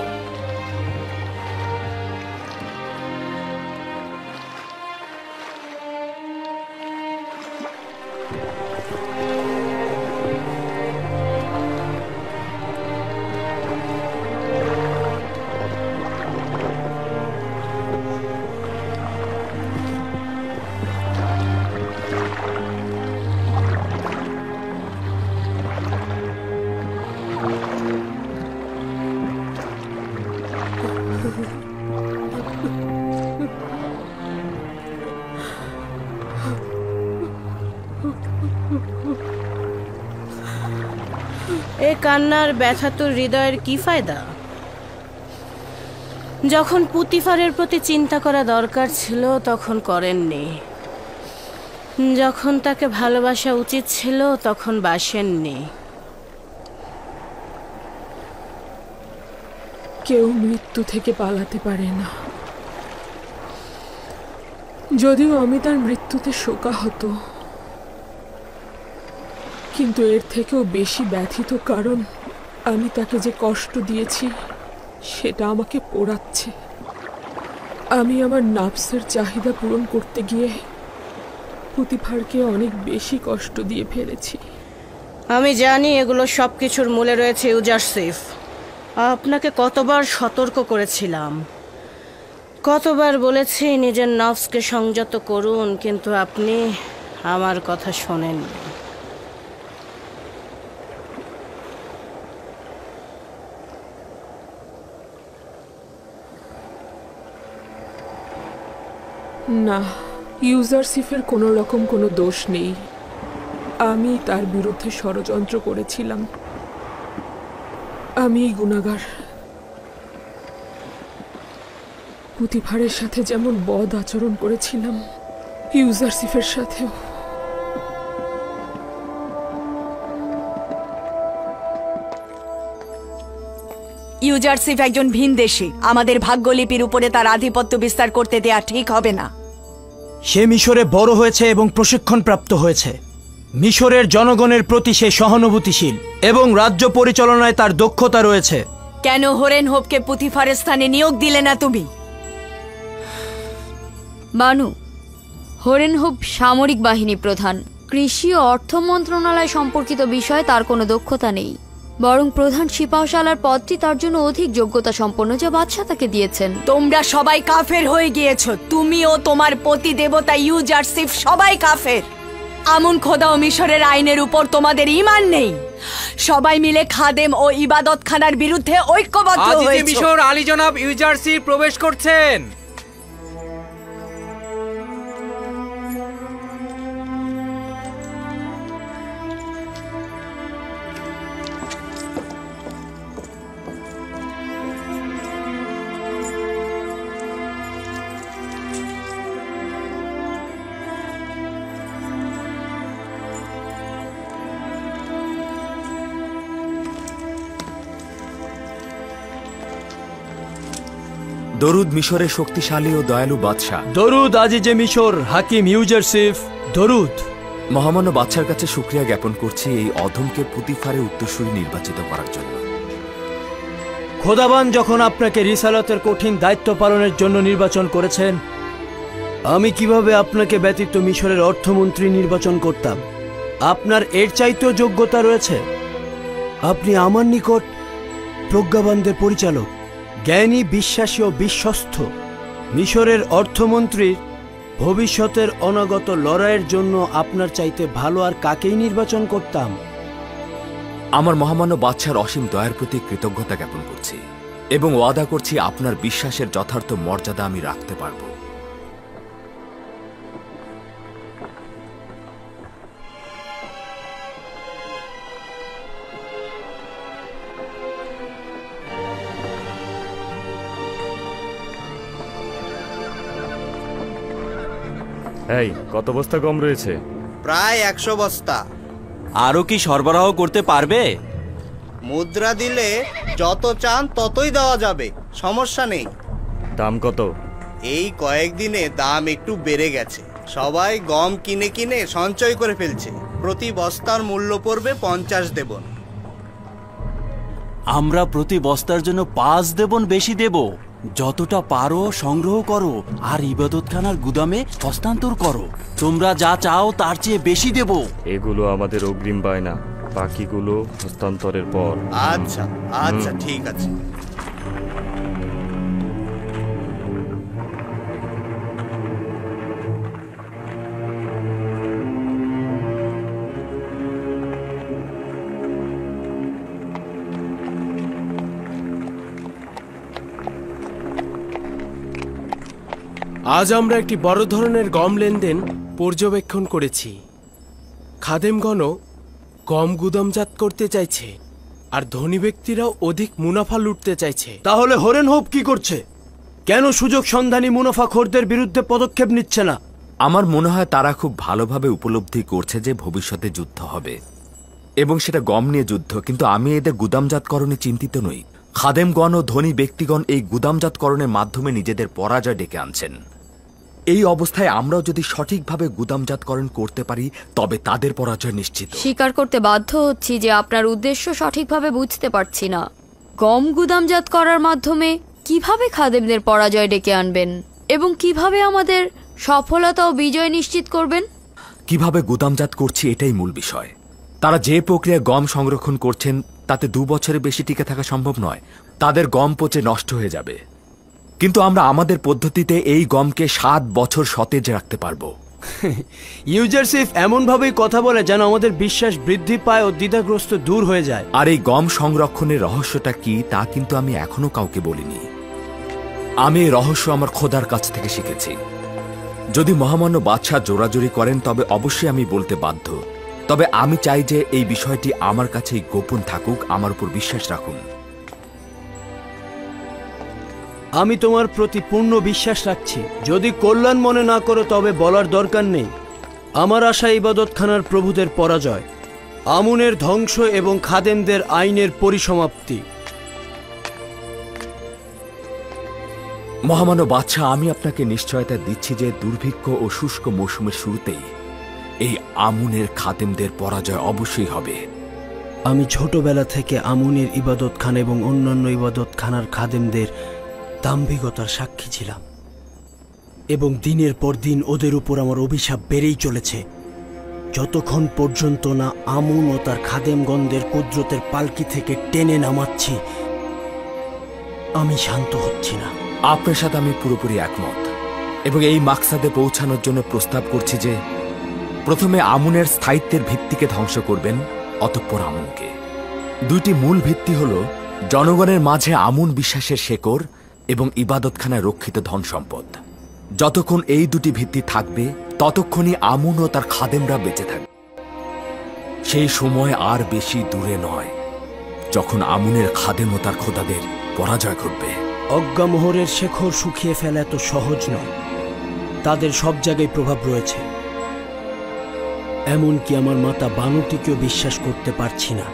এ কান্নার ব্যথাতুর হৃদয়ের কি ফায়দা? যখন পুতিফারের প্রতি চিন্তা করা দরকার ছিল তখন করেননি, যখন তাকে ভালোবাসা উচিত ছিল তখন বাসেননি। কেউ মৃত্যু থেকে পালাতে পারে না। যদিও আমি তার মৃত্যুতে শোকাহত, কিন্তু এর থেকেও বেশি ব্যথিত, কারণ আমি তাকে যে কষ্ট দিয়েছি সেটা আমাকে পোড়াচ্ছে। আমি আমার নাফসের চাহিদা পূরণ করতে গিয়ে পুতিফারকে অনেক বেশি কষ্ট দিয়ে ফেলেছি। আমি জানি এগুলো সবকিছুর মূলে রয়েছে ইউজারসিফ। আপনাকে কতবার সতর্ক করেছিলাম, কতবার বলেছি নিজের নফসকে সংযত করুন, কিন্তু আপনি আমার কথা শোনেননি। না, ইউজারসিফের কোনো রকম কোনো দোষ নেই। আমি তার বিরুদ্ধে ষড়যন্ত্র করেছিলাম। আমি গুনাহগার। পুতিফারের সাথে যেমন বদ আচরণ করেছিলাম, ইউজারসিফের সাথেও। ইউজারসিফ একজন ভিনদেশী। আমাদের ভাগ্যলিপির উপরে তার আধিপত্য বিস্তার করতে দেয়া ঠিক হবে না। সে মিশরে বড় হয়েছে এবং প্রশিক্ষণ প্রাপ্ত হয়েছে। মিশরের জনগণের প্রতি সে সহানুভূতিশীল এবং রাজ্য পরিচালনায় তার দক্ষতা রয়েছে। কেন হরেন হোপকে পুতিফারের স্থানে নিয়োগ দিলে না তুমি? বানু, হরেন হোপ সামরিক বাহিনী প্রধান। কৃষি ও অর্থ মন্ত্রণালয় সম্পর্কিত বিষয়ে তার কোনো দক্ষতা নেই, বরং প্রধান সিপাহসালার পদটি তার জন্য অধিক যোগ্যতা সম্পন্ন, যা বাদশাহ তাকে দিয়েছেন। তোমরা সবাই কাফের হয়ে গিয়েছো। তুমি ও তোমার পতি দেবতা ইউজারসিফ সবাই কাফের। আমুন খোদা ও মিশরের আইনের উপর তোমাদের ঈমান নেই। সবাই মিলে খাদেম ও ইবাদতখানার বিরুদ্ধে ঐক্যবদ্ধ হয়েছে। আজিজে মিশর আলী জনাব ইউজারসিফ প্রবেশ করছেন। দরুদ মিশরের শক্তিশালী ও দয়ালু বাদশাহ। দরুদ আজিজে মিশর হাকিম ইউজারসিফ। দরুদ। মহামান্য বাদশার কাছে শুকরিয়া জ্ঞাপন করছি এই অধমকে পুতিফারে উত্তরসূরি নির্বাচিত করার জন্য। খোদাবান যখন আপনাকে রিসালাতের কঠিন দায়িত্ব পালনের জন্য নির্বাচন করেছেন, আমি কিভাবে আপনাকে ব্যতীত মিশরের অর্থমন্ত্রী নির্বাচন করতাম? আপনার এর চাইতেও যোগ্যতা রয়েছে। আপনি আমার নিকট প্রজ্ঞাবানদের পরিচালক, জ্ঞানী, বিশ্বাসী ও বিশ্বস্ত। মিশরের অর্থমন্ত্রীর ভবিষ্যতের অনাগত লড়াইয়ের জন্য আপনার চাইতে ভালো আর কাকেই নির্বাচন করতাম? আমার মহামান্য বাদশার অসীম দয়ার প্রতি কৃতজ্ঞতা জ্ঞাপন করছি এবং ওয়াদা করছি আপনার বিশ্বাসের যথার্থ মর্যাদা আমি রাখতে পারব। এই কত বস্তা গম রয়েছে? প্রায় 100 বস্তা। আরো কি সরবরাহ করতে পারবে? মুদ্রা দিলে যত চান ততই দেওয়া যাবে, সমস্যা নেই। দাম কত? এই কয়েকদিনে দাম একটু বেড়ে গেছে। সবাই গম কিনে কিনে সঞ্চয় করে ফেলছে। প্রতি বস্তার মূল্য পড়বে 50 দেবন। আমরা প্রতি বস্তার জন্য 5 দেবন বেশি দেব। যতটা পারো সংগ্রহ করো আর ইবাদতখানার গুদামে হস্তান্তর করো। তোমরা যা চাও তার চেয়ে বেশি দেব। এগুলো আমাদের অগ্রিম বায়না, বাকিগুলো হস্তান্তরের পর। আচ্ছা আচ্ছা, ঠিক আছে। আজ আমরা একটি বড় ধরনের গম লেনদেন পর্যবেক্ষণ করেছি। খাদেমগণও গম গুদামজাত করতে চাইছে আর ধনী ব্যক্তিরাও অধিক মুনাফা লুটতে চাইছে। তাহলে হরেন হোপ কি করছে? কেন সুযোগ সন্ধানী মুনাফাখোরদের বিরুদ্ধে পদক্ষেপ নিচ্ছে না? আমার মনে হয় তারা খুব ভালোভাবে উপলব্ধি করছে যে ভবিষ্যতে যুদ্ধ হবে এবং সেটা গম নিয়ে যুদ্ধ। কিন্তু আমি এদের গুদামজাতকরণে চিন্তিত নই। খাদেমগণ ও ধনী ব্যক্তিগণ এই গুদামজাতকরণের মাধ্যমে নিজেদের পরাজয় ডেকে আনছেন। এই অবস্থায় আমরাও যদি সঠিকভাবে গুদামজাতকরণ করতে পারি তবে তাদের পরাজয় নিশ্চিত। স্বীকার করতে বাধ্য হচ্ছি যে আপনার উদ্দেশ্য সঠিকভাবে বুঝতে পারছি না। গম গুদামজাত করার মাধ্যমে কিভাবে খাদেমদের পরাজয় ডেকে আনবেন এবং কিভাবে আমাদের সফলতা ও বিজয় নিশ্চিত করবেন? কিভাবে গুদামজাত করছি এটাই মূল বিষয়। তারা যে প্রক্রিয়ায় গম সংরক্ষণ করছেন তাতে 2 বছরের বেশি টিকে থাকা সম্ভব নয়। তাদের গম পচে নষ্ট হয়ে যাবে, কিন্তু আমরা আমাদের পদ্ধতিতে এই গমকে 7 বছর সতেজ রাখতে পারবো। ইউজারসিফ এমনভাবেই কথা বলে যেন আমাদের বিশ্বাস বৃদ্ধি পায় ও দ্বিধাগ্রস্ত দূর হয়ে যায়। আর এই গম সংরক্ষণের রহস্যটা কি তা কিন্তু আমি এখনো কাউকে বলিনি। আমি এই রহস্য আমার খোদার কাছ থেকে শিখেছি। যদি মহামান্য বাদশাহ জোরাজোরি করেন তবে অবশ্যই আমি বলতে বাধ্য। তবে আমি চাই যে এই বিষয়টি আমার কাছেই গোপন থাকুক। আমার উপর বিশ্বাস রাখুন। আমি তোমার প্রতি পূর্ণ বিশ্বাস রাখছি। যদি কল্যাণ মনে না করো তবে বলার দরকার নেই। আমার আশা ইবাদতখানার প্রভুদের পরাজয়, আমুনের ধ্বংস এবং খাদেমদের আইনের পরিসমাপ্তি। মহামান্য বাদশাহ, আমি আপনাকে নিশ্চয়তা দিচ্ছি যে দুর্ভিক্ষ ও শুষ্ক মৌসুমের শুরুতেই এই আমুনের খাদেমদের পরাজয় অবশ্যই হবে। আমি ছোটবেলা থেকে আমুনের ইবাদতখানা এবং অন্যান্য ইবাদতখানার খাদেমদের দাম্ভিকতার সাক্ষী ছিলাম এবং দিনের পর দিন ওদের উপর আমার অভিশাপ বেড়েই চলেছে। যতক্ষণ পর্যন্ত না আমুন ও তার খাদেমগণদের কুদরতের পালকি থেকে টেনে নামাচ্ছি, আমি শান্ত হচ্ছি না। আপনার সাথে আমি পুরোপুরি একমত এবং এই মাকসাদে পৌঁছানোর জন্য প্রস্তাব করছি যে প্রথমে আমুনের স্থায়িত্বের ভিত্তিকে ধ্বংস করবেন, অতঃপর আমুনকে। দুইটি মূল ভিত্তি হল জনগণের মাঝে আমুন বিশ্বাসের শেকড় এবং ইবাদতখানায় রক্ষিত ধন সম্পদ। যতক্ষণ এই দুটি ভিত্তি থাকবে ততক্ষণই আমুন ও তার খাদেমরা বেঁচে থাকবে। সেই সময় আর বেশি দূরে নয় যখন আমুনের খাদেম ও তার খোদাদের পরাজয় ঘটবে। অজ্ঞামোহরের শেখর শুকিয়ে ফেলা এত সহজ নয়। তাদের সব জায়গায় প্রভাব রয়েছে। এমনকি আমার মাতা বানুটিকেও বিশ্বাস করতে পারছি না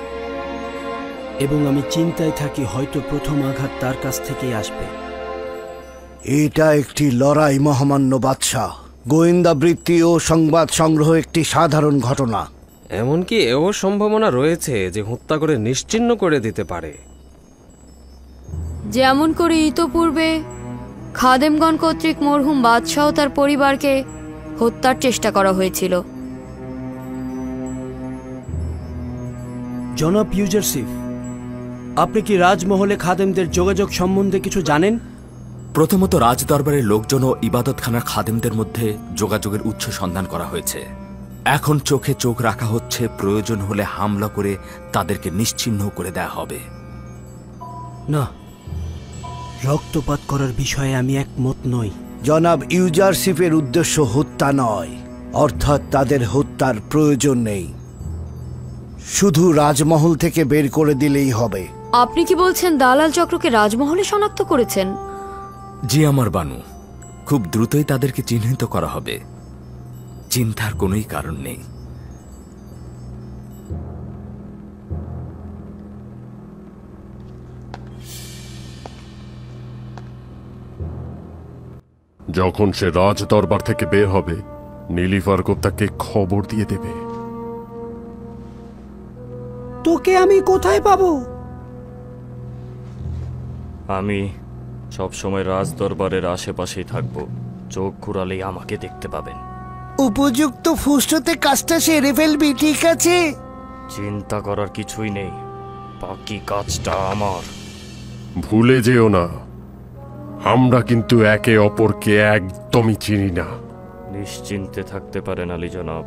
এবং আমি চিন্তায় থাকি হয়তো প্রথম আঘাত তার কাছ থেকেই আসবে। এটা একটি লড়াই মহামান্য বাদশাহ। গোয়েন্দা বৃত্তি ও সংবাদ সংগ্রহ একটি সাধারণ ঘটনা। এমনকি এও সম্ভাবনা রয়েছে যে হত্যা করে নিশ্চিহ্ন করে দিতে পারে। যেমন করে ইতোপূর্বে খাদেমগণ কর্তৃক মরহুম বাদশাহ তার পরিবারকে হত্যার চেষ্টা করা হয়েছিল। জনাব ইউজারসিফ, আপনি কি রাজমহলে খাদেমদের যোগাযোগ সম্বন্ধে কিছু জানেন? প্রথমত রাজদরবারের লোকজন ও ইবাদতখানার খাদেমদের মধ্যে যোগাযোগের উৎস সন্ধান করা হয়েছে। এখন চোখে চোখ রাখা হচ্ছে, প্রয়োজন হলে হামলা করে তাদেরকে নিশ্চিহ্ন করে দেয়া হবে। না, রক্তপাত করার বিষয়ে আমি একমত নই। জনাব ইউজারসিফের উদ্দেশ্য হত্যা নয়, অর্থাৎ তাদের হত্যার প্রয়োজন নেই। শুধু রাজমহল থেকে বের করে দিলেই হবে। আপনি কি বলছেন দালাল চক্রকে রাজমহলে শনাক্ত করেছেন? জি আমার বানু, খুব দ্রুতই তাদেরকে চিহ্নিত করা হবে। চিন্তার কোনোই কারণ নেই। যখন সে রাজ দরবার থেকে বের হবে, নীলিফারকব তাকে খবর দিয়ে দেবে। তোকে আমি কোথায় পাবো? আমি সব সময় রাজ দরবারের আশেপাশেই থাকবো। চোখ ঘুরালেই আমাকে দেখতে পাবেন। উপযুক্ত ফুসতে কাজটা সেরে ফেলবি, ঠিক আছে? চিন্তা করার কিছুই নেই, বাকি কাজটা আমার। ভুলে যেও না, আমরা কিন্তু একে অপরকে একদমই চিনি না। নিশ্চিন্তে থাকতে পারেন আলী জনাব।